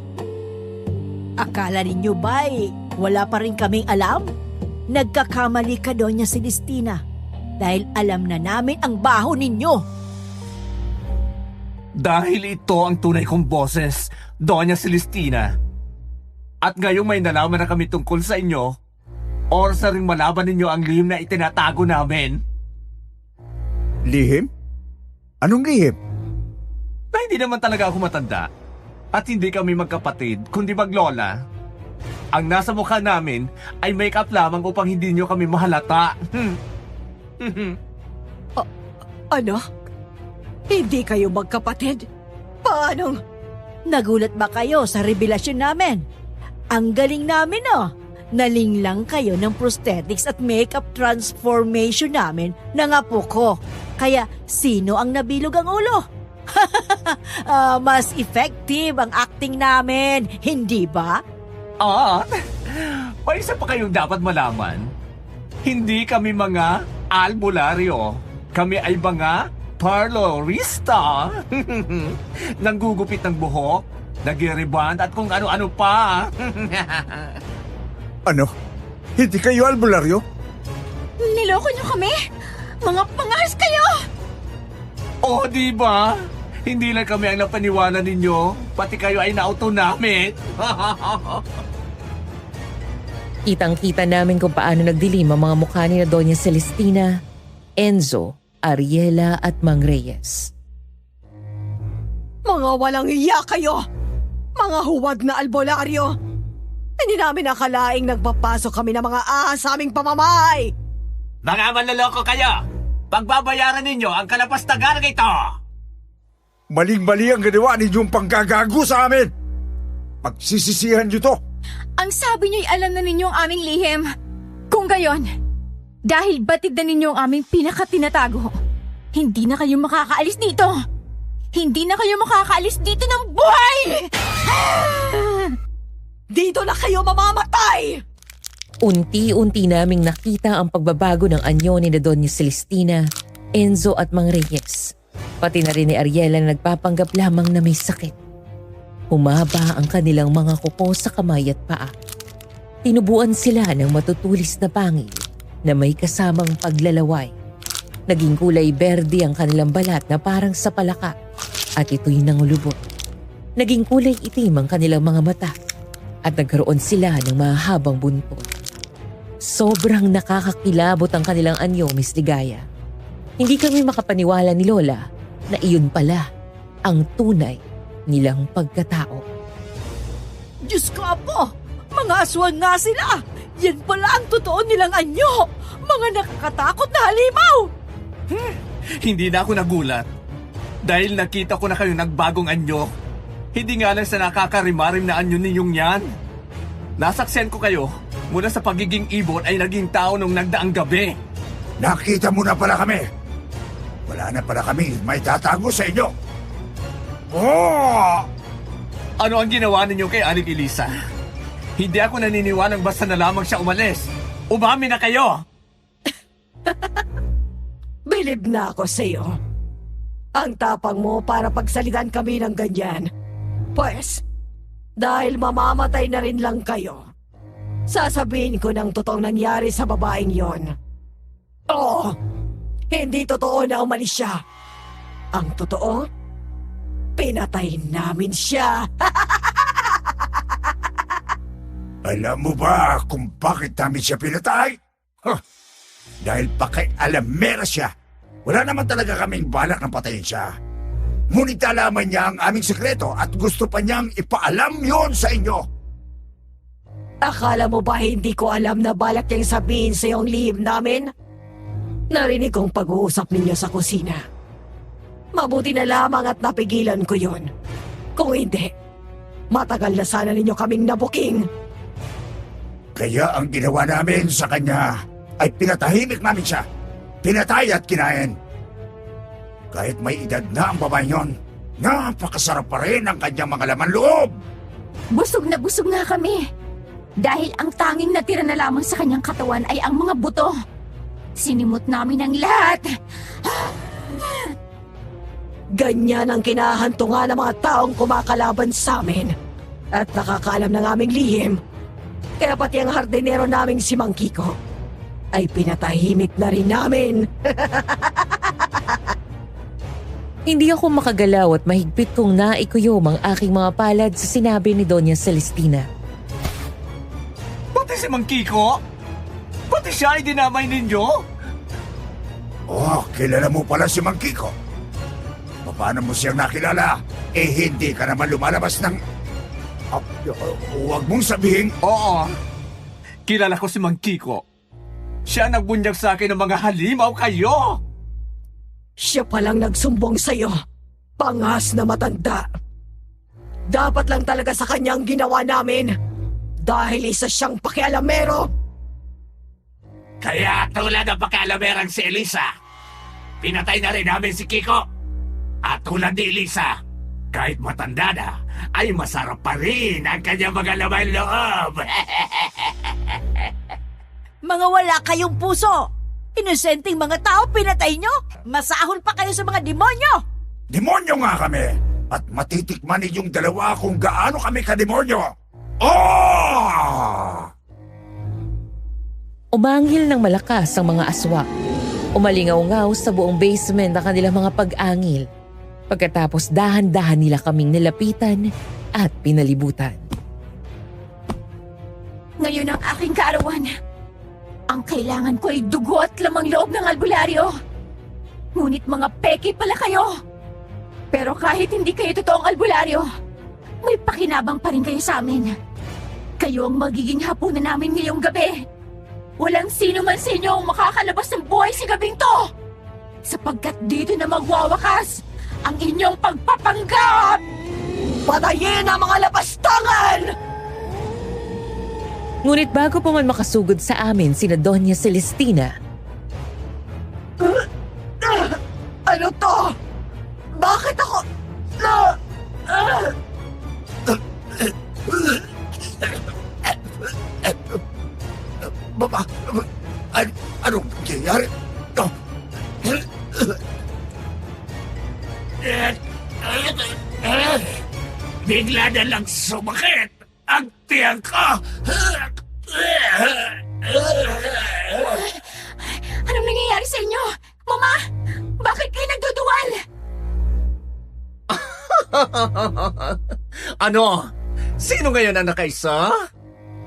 Akala ninyo ba wala pa rin kaming alam? Nagkakamali ka, Doña Celestina. Dahil alam na namin ang baho ninyo. Dahil ito ang tunay kong boses, Doña Celestina. At ngayong may nalaman na kami tungkol sa inyo, oras na rin malaban ninyo ang lihim na itinatago namin. Lihim? Anong lihim? Na hindi naman talaga ako matanda. At hindi kami magkapatid, kundi maglola. Ang nasa mukha namin ay make-up lamang upang hindi nyo kami mahalata. Ano? Hindi kayo magkapatid? Paano? Nagulat ba kayo sa revelasyon namin? Ang galing namin, oh. Nalinglang kayo ng prosthetics at makeup transformation namin ng apo ko. Kaya sino ang nabilog ang ulo? Mas effective ang acting namin, hindi ba? May isa pa kayong dapat malaman. Hindi kami mga albularyo. Kami ay mga parlorista. Nanggugupit ng buhok, nag-reband at kung ano-ano pa. Ano? Hindi kayo albularyo? Niloko niyo kami? Mga pangalas kayo! Oh, di ba? Hindi lang kami ang napaniwala ninyo, pati kayo ay nauto namin. Kitang-kita namin kung paano nagdilim ang mga mukha ni na Doña Celestina, Enzo, Ariela at Mang Reyes. Mga walang iya kayo! Mga huwag na albularyo! Hindi namin akalaing nagpapasok kami ng mga ahas sa aming pamamahay! Mga manloloko kayo! Pagbabayaran ninyo ang kalapastagan ito! Maling-mali ang ginawa ninyong panggagago sa amin! Pagsisisihan niyo to! Ang sabi niyo'y alam na ninyo ang aming lihim. Kung gayon, dahil batid na ninyo ang aming pinakatinatago, hindi na kayo makakaalis dito! Hindi na kayo makakaalis dito ng buhay! Dito na kayo mamamatay! Unti-unti naming nakita ang pagbabago ng anyo ni na Doña Celestina, Enzo at Mang Reyes. Pati na rin ni Ariela na nagpapanggap lamang na may sakit. Humaba ang kanilang mga kuko sa kamay at paa. Tinubuan sila ng matutulis na pangil na may kasamang paglalaway. Naging kulay berde ang kanilang balat na parang sa palaka at ito'y nangulubot. Naging kulay itim ang kanilang mga mata at nagkaroon sila ng mahabang buntot. Sobrang nakakakilabot ang kanilang anyo, Miss Ligaya. Hindi kami makapaniwala ni Lola na iyon pala ang tunay nilang pagkatao. Diyos ko, Apo! Mga aswang nga sila! Yan pala ang totoo nilang anyo! Mga nakakatakot na halimaw! Hindi na ako nagulat. Dahil nakita ko na kayo nagbagong anyo. Hindi nga lang sa nakakarimarim na anyo ninyong yan. Nasaksihan ko kayo mula sa pagiging ibon ay naging tao nung nagdaang gabi. Nakita mo na pala kami! Wala na pala kami may tatago sa inyo! Oh! Ano ang ginawa ninyo kay Aling Elisa? Hindi ako naniniwalang basta na lamang siya umalis. Umami na kayo! Bilib na ako sa iyo. Ang tapang mo para pagsalitan kami ng ganyan. Pues, dahil mamamatay na rin lang kayo, sasabihin ko ng totoong nangyari sa babaeng yon. Oo, hindi totoo na umalis siya. Ang totoo, pinatay namin siya. Alam mo ba kung bakit namin siya pinatay? Huh. Dahil pakialamera siya. Wala naman talaga kaming balak na patayin siya. Ngunit alaman niya ang aming sekreto at gusto pa niyang ipaalam yon sa inyo. Akala mo ba hindi ko alam na balak niyang sabihin sa iyong lihim namin? Narinig kong pag-uusap ninyo sa kusina. Mabuti na lamang at napigilan ko yon. Kung hindi, matagal na sana ninyo kaming nabuking. Kaya ang ginawa namin sa kanya ay pinatahimik namin siya. Pinatay at kinain. Kahit may edad na ang babae yon, napakasarap pa rin ang kanyang mga laman loob. Busog na kami. Dahil ang tanging natira na lamang sa kanyang katawan ay ang mga buto. Sinimot namin ang lahat. Ganyan ang kinahantungan ng mga taong kumakalaban sa amin. At nakakaalam ng aming lihim. Kaya pati ang hardinero naming si Mang Kiko, ay pinatahimik na rin namin. Hindi ako makagalaw at mahigpit kong naikuyom ang aking mga palad sa sinabi ni Doña Celestina. Pati si Mang Kiko? Pati siya ay dinamay ninyo? Oh, kilala mo pala si Mang Kiko. Paano mo siyang nakilala? Hindi ka naman lumalabas ng... huwag mong sabihin... Oo. Kilala ko si Mang Kiko. Siya ang nagbunyag sa akin ng mga halimaw kayo. Siya palang nagsumbong sa'yo. Pangas na matanda. Dapat lang talaga sa kanyang ginawa namin. Dahil isa siyang pakialamero. Kaya tulad ng pagkalamerang si Elisa, pinatay na rin namin si Kiko. At tulad ni Elisa, kahit matanda na, ay masarap pa rin ang kanyang mga laman loob. Mga wala kayong puso! Inosenteng mga tao pinatay nyo! Masahol pa kayo sa mga demonyo! Demonyo nga kami! At matitikman ninyong dalawa kung gaano kami ka-demonyo! Oh! Umangil ng malakas ang mga aswang. Umalingaw-ngaw sa buong basement ang kanilang mga pag-angil. Pagkatapos dahan-dahan nila kaming nilapitan at pinalibutan. Ngayon ang aking kaarawan. Ang kailangan ko ay dugo at lamang loob ng albularyo. Ngunit mga peke pala kayo. Pero kahit hindi kayo totoong albularyo, may pakinabang pa rin kayo sa amin. Kayo ang magiging hapunan namin ngayong gabi. Walang sino man sa inyo ang makakalabas ng buhay sa gabing to. Sapagkat dito na magwawakas ang inyong pagpapanggap! Patayin ang mga lapastangan! Ngunit bago pa man makasugod sa amin sina Doña Celestina, Ano to? Bakit ako... Baba, anong nangyayari? Oh. Bigla na lang sumakit ang tiyan ko. Anong nangyayari sa inyo? Mama, bakit kayo nagduduwal? Ano? Sino ngayon ang nakaisa?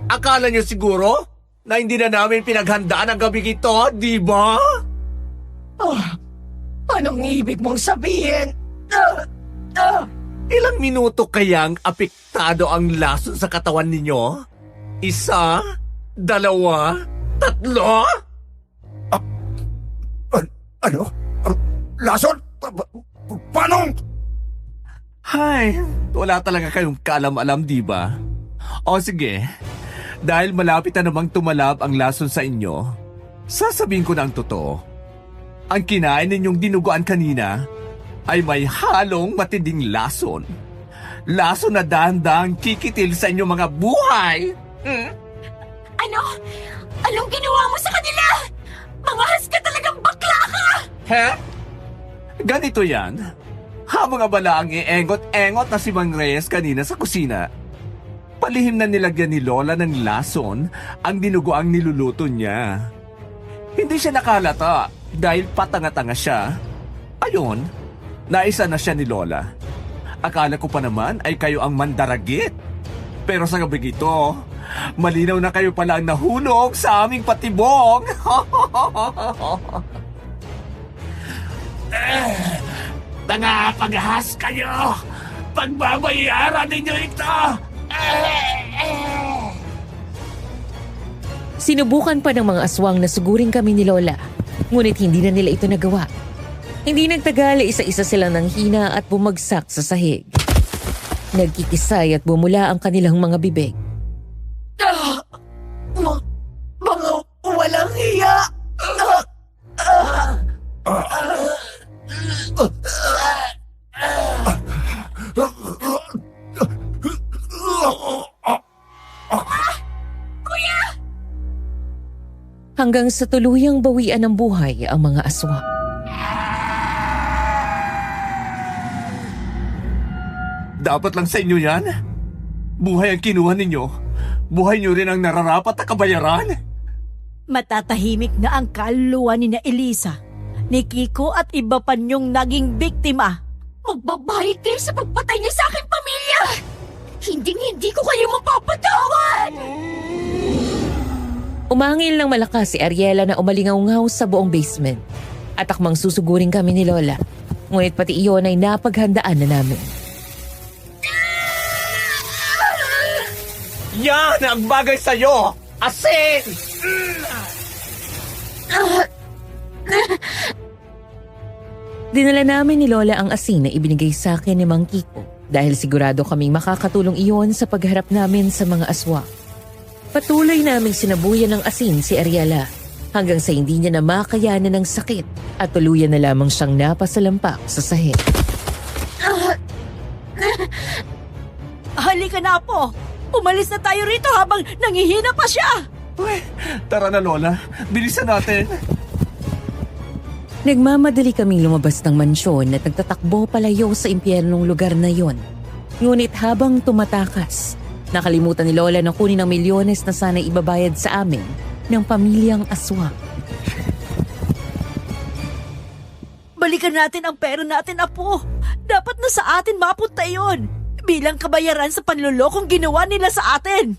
Akala niyo siguro na hindi na namin pinaghandaan ang gabi ito, di ba? Anong ibig mong sabihin? Ilang minuto kayang apektado ang lason sa katawan ninyo? Isa? Dalawa? Tatlo? Ano? Lason? Paano? Hay, wala talaga kayong kaalam-alam, di ba? O sige, dahil malapit na namang tumalab ang lason sa inyo, sasabihin ko na ang totoo. Ang kinain ninyong dinuguan kanina ay may halong matinding lason. Lason na dahan-dahang kikitil sa inyong mga buhay. Ano? Anong ginawa mo sa kanila? Mangahas ka talagang bakla ka! He? Ganito yan. Habang abala ang iengot-engot na si Mang Reyes kanina sa kusina, palihim na nilagyan ni Lola ng lason ang dinuguang niluluto niya. Hindi siya nakalata dahil patanga-tanga siya. Ayun, naisa na siya ni Lola. Akala ko pa naman ay kayo ang mandaragit. Pero sa gabi ito, malinaw na kayo pala ang nahulog sa aming patibong. Mga paghahas kayo! Pagbabayaran ninyo ito! sinubukan pa ng mga aswang na sugurin kami ni Lola. Ngunit hindi na nila ito nagawa. Hindi nagtagal, isa-isa sila ng hina at bumagsak sa sahig. Nagkikisay at bumula ang kanilang mga bibig. Mga walang hiya! Hanggang sa tuluyang bawian ng buhay ang mga aswang. Dapat lang sa inyo yan. Buhay ang kinuha ninyo. Buhay nyo rin ang nararapat na kabayaran. Matatahimik na ang kaluluwa ni na Elisa, ni Kiko at iba pa niyong naging biktima. Magbabayad kayo sa pagpatay niya sa aking pamilya! Hindi ko kayo mapapatawad! Umangil ng malakas si Ariela na umalingaw-ngaw sa buong basement. At akmang susugurin kami ni Lola. Ngunit pati iyon ay napaghandaan na namin. Yan ang bagay sa'yo! Asin! Dinala namin ni Lola ang asin na ibinigay sa akin ni Mang Kiko dahil sigurado kaming makakatulong iyon sa pagharap namin sa mga aswang. Patuloy naming sinabuyan ng asin si Ariela hanggang sa hindi niya na makayanan ng sakit at tuluyan na lamang siyang napasalampak sa sahig. Halika na po! Umalis na tayo rito habang nangihina pa siya! Uy, tara na Lola, bilisan natin. Nagmamadali kaming lumabas ng mansyon at nagtatakbo palayo sa impyernong lugar na yon. Ngunit habang tumatakas, nakalimutan ni Lola na kunin ang milyones na sana ibabayad sa amin ng pamilyang aswang. Balikan natin ang pera natin, Apo. Dapat na sa atin mapunta yon. Bilang kabayaran sa panlulokong ginawa nila sa atin.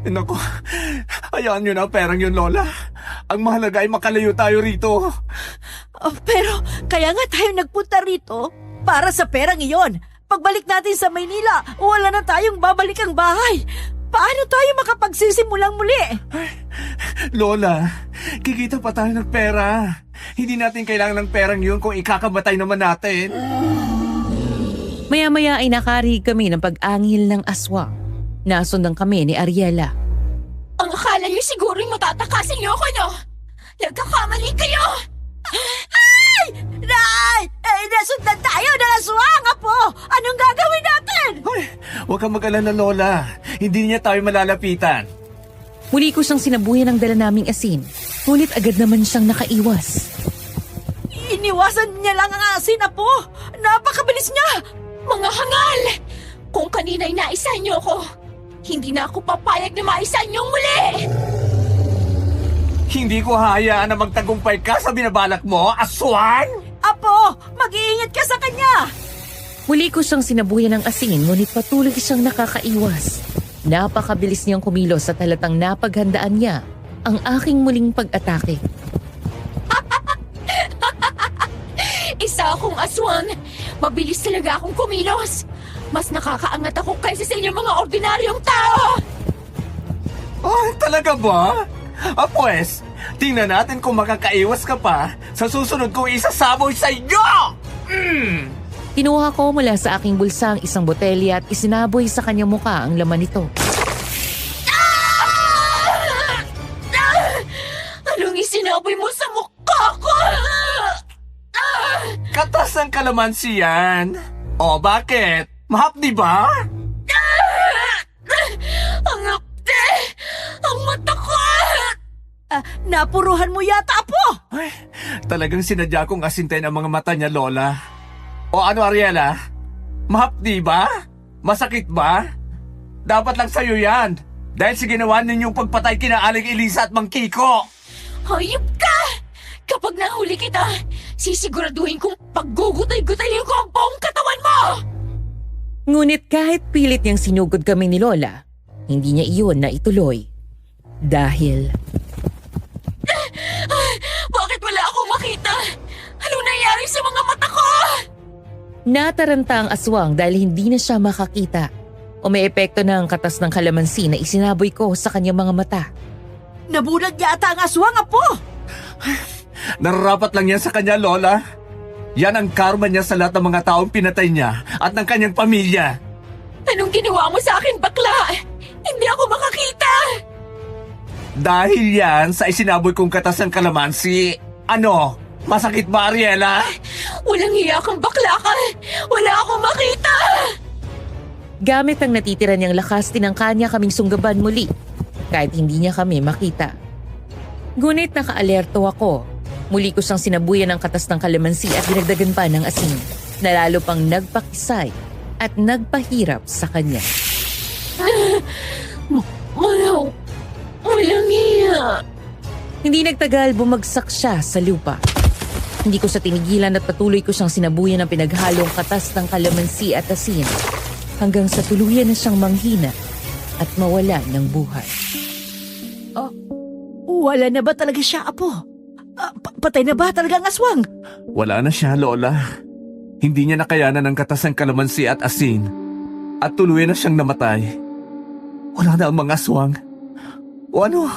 Naku, hayaan nyo na ang perang yun, Lola. Ang mahalaga ay makalayo tayo rito. Pero kaya nga tayo nagpunta rito para sa perang iyon. Pagbalik natin sa Maynila, wala na tayong babalikang bahay. Paano tayo makapagsisimulang muli? Lola, kikita pa tayo ng pera. Hindi natin kailangan ng perang yun kung ikakamatay naman natin. Maya-maya ay nakarinig kami ng pag-angil ng aswang. Nasundan kami ni Ariela. Ang akala niyo siguro'y matatakasin niyo ako, no? Nagkakamali kayo! Ay! Nay! Nasundan tayo ng aswang, Apo! Anong gagawin natin? Ay, huwag kang mag-alala, Lola. Hindi niya tayo malalapitan. Muli ko siyang sinabuyan ng dala naming asin. Ngunit agad naman siyang nakaiwas. Iniwasan niya lang ang asin, Apo! Napakabilis niya! Mga hangal! Kung kanina'y naisan niyo ako, hindi na ako papayag na maisan niyong muli! Hindi ko hayaan na magtagumpay ka sa binabalak mo, aswang! Apo! Mag-iingat ka sa kanya! Muli ko siyang sinabuyan ng asin ngunit patuloy siyang nakakaiwas. Napakabilis niyang kumilos at halatang napaghandaan niya ang aking muling pag-atake. Isa akong aswang. Mabilis talaga akong kumilos. Mas nakakaangat ako kaysa sa inyong mga ordinaryong tao. Oh, talaga ba? Pues, tingnan natin kung makakaiwas ka pa sa susunod kong isasaboy sa iyo! Kinuha ko mula sa aking bulsa ang isang botelya at isinaboy sa kanyang muka ang laman nito. Anong isinaboy mo sa mukha ko? Katas ng kalamansi yan. O, bakit? Mahapdi ba? Ang apte! Ang mata ko! Napuruhan mo yata, Apo! Ay, talagang sinadya kong asintayin ang mga mata niya, Lola. O ano, Ariela? Mahapdi ba? Masakit ba? Dapat lang sa'yo yan. Dahil sa ginawa ninyong pagpatay kina Aling Elisa at Mang Kiko. Hayop ka! Kapag nahuli kita, sisiguraduhin kong paggugutay-gutayin ko ang buong katawan mo! Ngunit kahit pilit niyang sinugod kami ni Lola, hindi niya iyon na ituloy. Dahil... Bakit wala akong makita? Anong nangyari sa mga mata ko? Nataranta ang aswang dahil hindi na siya makakita. O may epekto na ang katas ng kalamansi na isinaboy ko sa kanyang mga mata. Nabulag yata ang aswang, Apo! Nararapat lang yan sa kanya, Lola. Yan ang karma niya sa lahat ng mga taong pinatay niya at ng kanyang pamilya. Anong ginawa mo sa akin, bakla? Hindi ako makakita! Dahil yan sa isinaboy kong katas ng kalamansi. Ano? Masakit ba, Ariela? Walang hiya kang bakla ka! Wala akong makita! Gamit ang natitira niyang lakas, tinangka niya kaming sunggaban muli, kahit hindi niya kami makita. Ngunit nakaalerto ako. Muli ko siyang sinabuyan ng katas ng kalamansi at dinagdagan pa ng asin, na lalo pang nagpakisay at nagpahirap sa kanya. Walang hiya. Hindi nagtagal, bumagsak siya sa lupa. Hindi ko siya tinigilan at patuloy ko siyang sinabuyan ng pinaghalong katas ng kalamansi at asin hanggang sa tuluyan na siyang manghina at mawala ng buhay. Wala na ba talaga siya, Apo? Patay na ba talaga ang aswang? Wala na siya, Lola. Hindi niya nakayanan ng katas ng kalamansi at asin. At tuluyan na siyang namatay. Wala na ang mga aswang. O ano?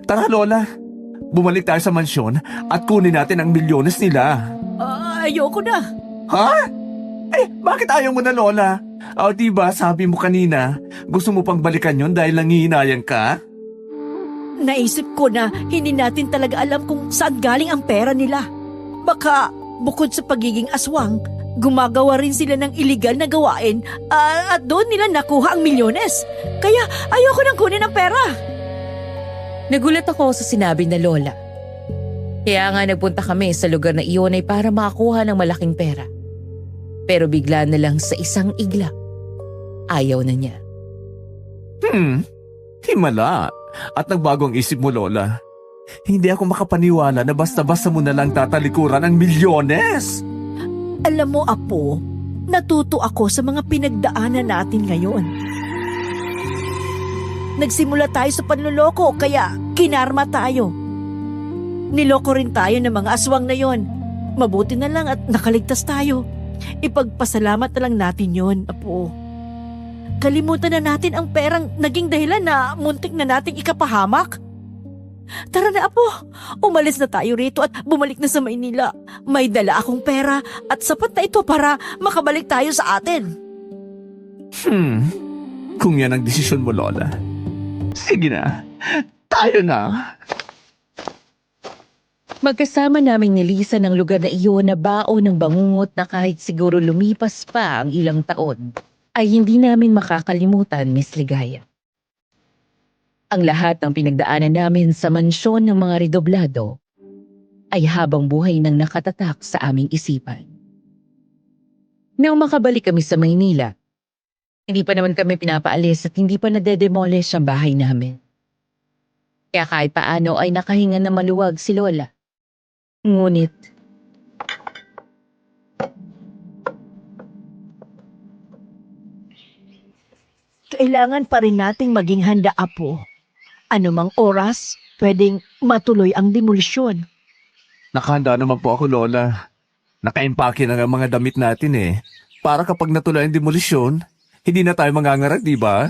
Tara, Lola. Bumalik tayo sa mansyon at kunin natin ang milyones nila. Ayoko na. Ha? Bakit ayaw mo na, Lola? Diba sabi mo kanina, gusto mo pang balikan yon dahil nangihinayang ka? Naisip ko na hindi natin talaga alam kung saan galing ang pera nila. Baka bukod sa pagiging aswang, gumagawa rin sila ng iligal na gawain at doon nila nakuha ang milyones. Kaya ayoko nang kunin ang pera. Nagulat ako sa sinabi na Lola. Kaya nga nagpunta kami sa lugar na iyon ay para makakuha ng malaking pera. Pero bigla na lang sa isang iglap, ayaw na niya. Himala. At nagbago ang isip mo, Lola. Hindi ako makapaniwala na basta-basta mo na lang tatalikuran ang milyones. Alam mo, Apo, natuto ako sa mga pinagdaanan natin ngayon. Nagsimula tayo sa panloloko kaya kinarma tayo. Niloko rin tayo ng mga aswang na yon. Mabuti na lang at nakaligtas tayo. Ipagpasalamat na lang natin yon, Apo. Kalimutan na natin ang perang naging dahilan na muntik na nating ikapahamak. Tara na, Apo. Umalis na tayo rito at bumalik na sa Maynila. May dala akong pera at sapat na ito para makabalik tayo sa atin. Kung yan ang desisyon mo, Lola. Sige na. Tayo na. Magkasama naming nilisan ng lugar na iyon na baon ng bangungot na kahit siguro lumipas pa ang ilang taon, ay hindi namin makakalimutan, Miss Ligaya. Ang lahat ng pinagdaanan namin sa mansyon ng mga redoblado ay habang buhay nang nakatatak sa aming isipan. Nang makabalik kami sa Maynila, hindi pa naman kami pinapaalis at hindi pa nadedemolish ang bahay namin. Kaya kahit paano ay nakahinga na maluwag si Lola. Ngunit, kailangan pa rin nating maging handa, Apo. Anumang oras, pwedeng matuloy ang demolisyon. Nakahanda naman po ako, Lola. Nakaimpake na ang mga damit natin Para kapag natuloy ang demolisyon, hindi na tayo mangangarag, di ba?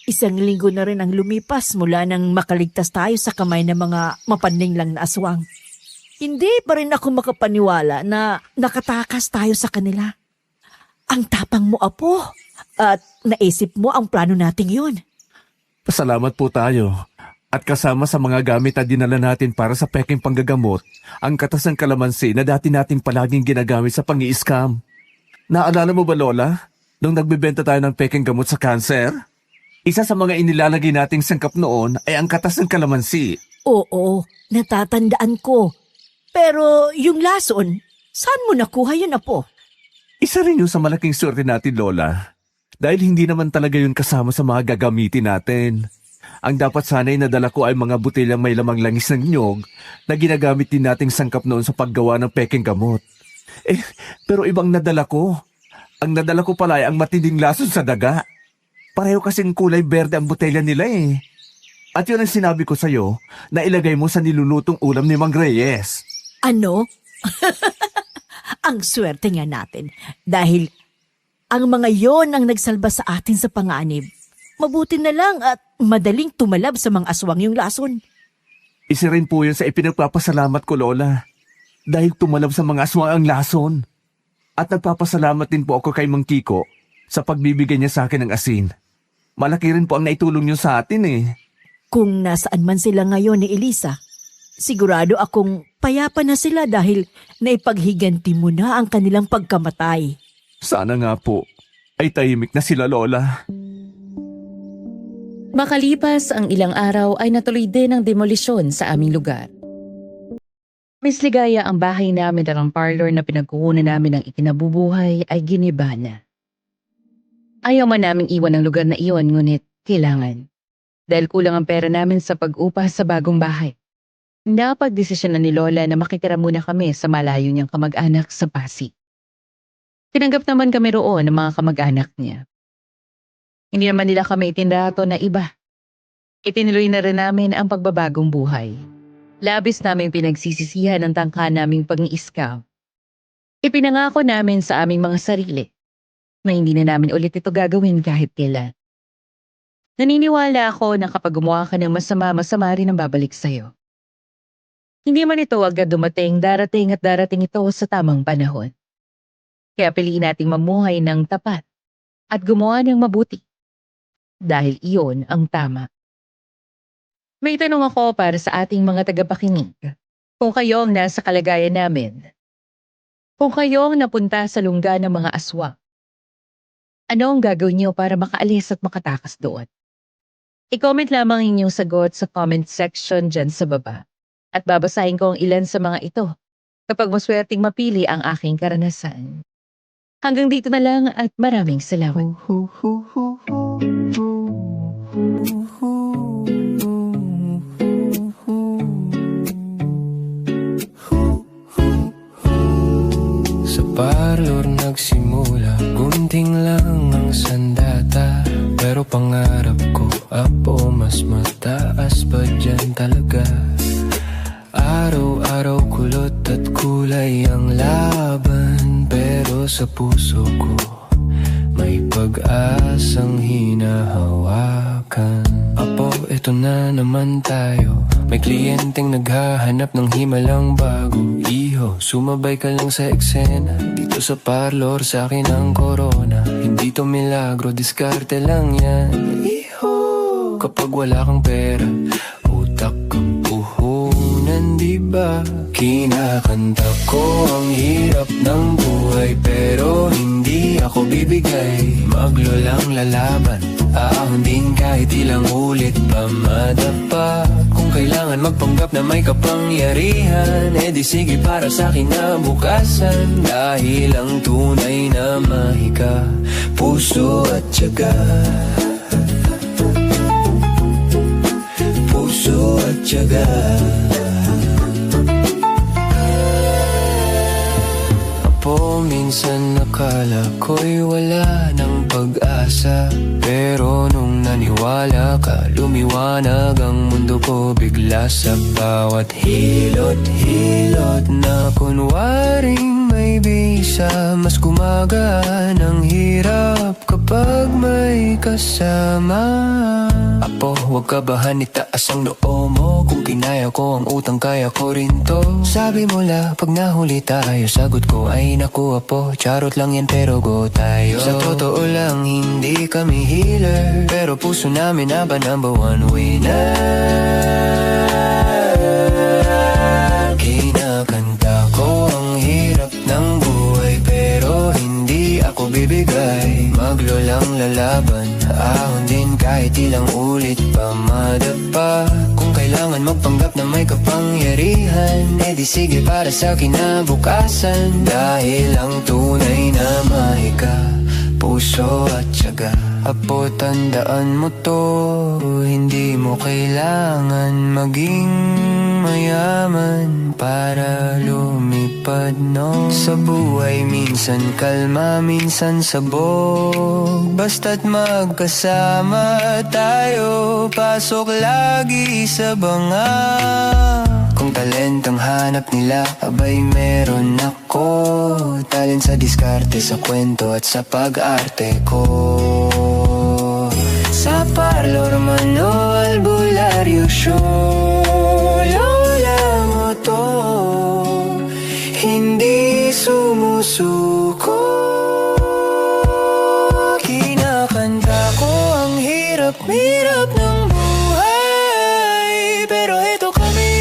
Isang linggo na rin ang lumipas mula nang makaligtas tayo sa kamay ng mga mapanding lang na aswang. Hindi pa rin ako makapaniwala na nakatakas tayo sa kanila. Ang tapang mo, Apo. At naisip mo ang plano nating yun. Pasalamat po tayo. At kasama sa mga gamit na dinala natin para sa peking panggagamot, ang katas ng kalamansi na dati nating palaging ginagamit sa pang-i-scam. Naalala mo ba, Lola, nung nagbebenta tayo ng peking gamot sa cancer? Isa sa mga inilalagay nating sangkap noon ay ang katas ng kalamansi. Oo, natatandaan ko. Pero yung lason, saan mo nakuha yun, Apo? Isa rin yun sa malaking swerte natin, Lola. Dahil hindi naman talaga yun kasama sa mga gagamitin natin. Ang dapat sana'y nadala ko ay mga butilyang may lamang langis ng nyog na ginagamit din nating sangkap noon sa paggawa ng peking gamot. Pero ibang nadala ko. Ang nadala ko pala ay ang matinding lason sa daga. Pareho kasing kulay berde ang botelya nila At yun ang sinabi ko sa'yo na ilagay mo sa nilulutong ulam ni Mang Reyes. Ano? Ang swerte nga natin dahil ang mga yon ang nagsalba sa atin sa panganib. Mabuti na lang at madaling tumalab sa mga aswang yung lason. Isa rin po yun sa ipinagpapasalamat ko, Lola. Dahil tumalab sa mga aswang ang lason. At nagpapasalamat din po ako kay Mang Kiko sa pagbibigay niya sa akin ng asin. Malaki rin po ang naitulong niyo sa atin Kung nasaan man sila ngayon ni Elisa, sigurado akong payapa na sila dahil naipaghiganti mo na ang kanilang pagkamatay. Sana nga po ay tahimik na sila, Lola. makalipas ang ilang araw ay natuloy din ang demolisyon sa aming lugar. Miss Ligaya, ang bahay namin at ang parlor na pinagkukunan namin ng ikinabubuhay ay giniba na. Ayaw man naming iwan ang lugar na iyon, ngunit kailangan. Dahil kulang ang pera namin sa pag-upa sa bagong bahay. Napagdesisyon na ni Lola na makitira muna kami sa malayo niyang kamag-anak sa Pasig. Tinanggap naman kami roon ng mga kamag-anak niya. Hindi naman nila kami itinrato na iba. Itinuloy na rin namin ang pagbabagong buhay. Labis naming pinagsisisihan ang tangka naming pag-iiskaw. Ipinangako namin sa aming mga sarili na hindi na namin ulit ito gagawin kahit kailan. Naniniwala ako na kapag gumawa ka ng masama rin ang babalik sa'yo. Hindi man ito agad dumating, darating ito sa tamang panahon. Kaya piliin nating mamuhay ng tapat at gumawa ng mabuti. Dahil iyon ang tama. May tanong ako para sa ating mga tagapakinig. Kung kayo ang nasa kalagayan namin, kung kayo ang napunta sa lungga ng mga aswang, ano ang gagawin niyo para makaalis at makatakas doon? I-comment lamang inyong sagot sa comment section dyan sa baba. At babasahin ko ang ilan sa mga ito kapag maswerteng mapili ang aking karanasan. Hanggang dito na lang at maraming salamat. Sa parlor nagsimula, gunting lang ang sandata. Pero pangarap ko, apo, mas mataas pa dyan talaga. Araw-araw kulot at kulay ang laban, pero sa puso ko may pag-asang hinahawakan. Apo, eto na naman tayo. May kliyenteng naghahanap ng himalang bago. Iho, sumabay ka lang sa eksena. Dito sa parlor, sa akin ang corona. Hindi to milagro, diskarte lang yan. Iho, kapag wala kang pera, utak kang puhunan, diba? Kinakanta ko ang hirap ng buhay, pero hindi ako bibigay. Maglolang lalaban, aahon din kahit ilang ulit pa madapa. Kung kailangan magpanggap na may kapangyarihan, di sige para sa akin na bukasan. Dahil ang tunay na mahika, puso at tiyaga. Puso at tiyaga. Apo, minsan nakala ko'y wala ng pag-asa, pero nung naniwala ka, lumiwanag ang mundo ko bigla. Sa bawat hilot-hilot na kunwaring may bisa, mas gumagaan ang hirap kapag may kasama. Apo, huwag kabahan, itaas ang noo mo. Kung kinaya ko ang utang, kaya ko rin to. Sabi mo la, pag nahuli tayo, sagot ko ay naku apo, charot lang yan pero go tayo. Sa totoo lang, hindi kami healer, pero puso namin aba number one winner. Kinakanta ko ang hirap ng buhay, pero hindi ako bibigay. Maglolang lalaban, ahon din kahit ilang ulit pa madapa. Kung kailangan magpanggap na may kapangyarihan, di sige para sa kinabukasan. Dahil ang tunay na mahika, puso at tiyaga. Apo, tandaan mo to, hindi mo kailangan maging mayaman para lumipad, no? Sa buhay minsan kalma, minsan sabog. Basta't magkasama tayo, pasok lagi sa banga. Kung talentang hanap nila, abay meron ako. Talent sa diskarte, sa kwento at sa pag-arte ko. Sa parlor man o albularyo show, lola mo to, hindi sumusuko. Kinakanta ko ang hirap-hirap ng buhay, pero eto kami,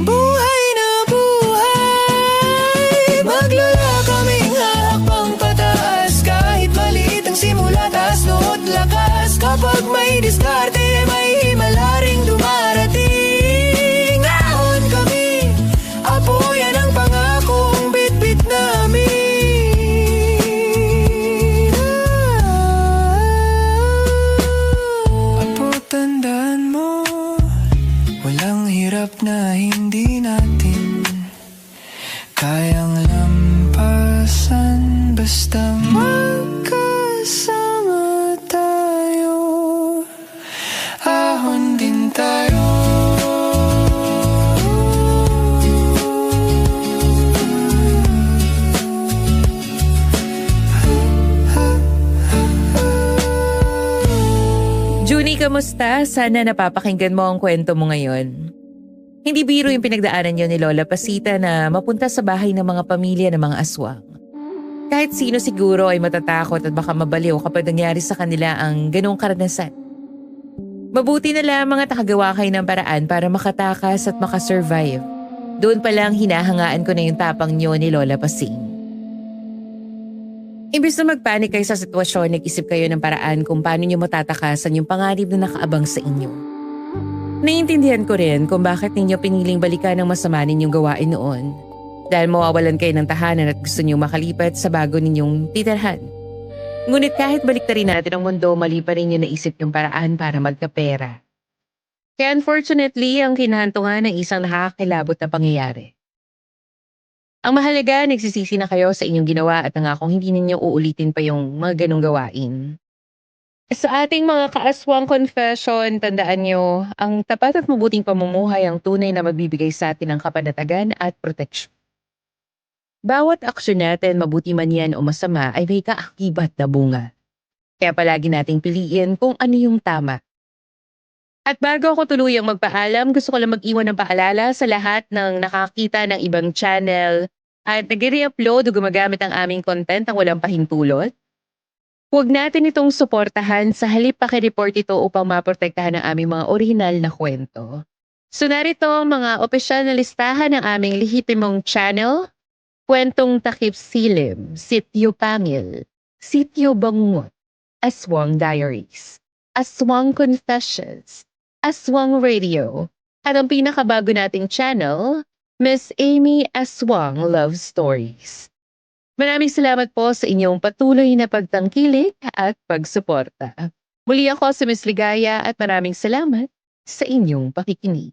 buhay na buhay. Maglola kaming hakbang pataas, kahit maliit ang simula, taas no't lakas. Kapag may diskarte, may himala ring dumarating. Ahon kami, apo, yan ang pangakong bit-bit namin. Apo, tandaan mo, walang hirap na Basta magkasama tayo, ahon din tayo. Junie, kamusta? Sana napapakinggan mo ang kwento mo ngayon. Hindi biro yung pinagdaanan niyo ni Lola Pasita na mapunta sa bahay ng mga pamilya ng mga aswang. Kahit sino siguro ay matatakot at baka mabaliw kapag nangyari sa kanila ang ganong karanasan. Mabuti na lamang at nakagawa kayo ng paraan para makatakas at makasurvive. Doon pa lang hinahangaan ko na yung tapang niyo ni Lola Pasing. Imbis na magpanik kayo sa sitwasyon, nag-isip kayo ng paraan kung paano niyo matatakasan yung panganib na nakaabang sa inyo. Naiintindihan ko rin kung bakit ninyo piniling balikan ang masama ninyong gawain noon. Dahil mawawalan kayo ng tahanan at gusto niyo makalipat sa bago ninyong titirhan. Ngunit kahit baliktarin natin ang mundo, mali pa rin yung naisip yung paraan para magkapera. Kaya unfortunately, ang kinahantungan ng isang nakakakilabot na pangyayari. Ang mahalaga, nagsisisi na kayo sa inyong ginawa at nangakong hindi ninyo uulitin pa yung mga ganong gawain. Sa ating mga kaaswang confession, tandaan nyo, ang tapat at mabuting pamumuhay ang tunay na magbibigay sa atin ng kapanatagan at proteksyon. Bawat aksyon natin, mabuti man yan o masama, ay may kaakibat na bunga. Kaya palagi nating piliin kung ano yung tama. At bago ako tuluyang magpaalam, gusto ko lang mag-iwan ng paalala sa lahat ng nakakita ng ibang channel at nag-re-upload o gumagamit ang aming content ang walang pahintulot. Huwag natin itong suportahan, sa halip pakireport ito upang maprotektahan ang aming mga orihinal na kwento. So narito ang mga opisyal na listahan ng aming lehitimong channel: Kwentong Takip Silim, Sityo Pangil, Sityo Bangungot, Aswang Diaries, Aswang Confessions, Aswang Radio, at ang pinakabago nating channel, Miss Amy Aswang Love Stories. Maraming salamat po sa inyong patuloy na pagtangkilik at pagsuporta. Muli ako si Miss Ligaya at maraming salamat sa inyong pakikinig.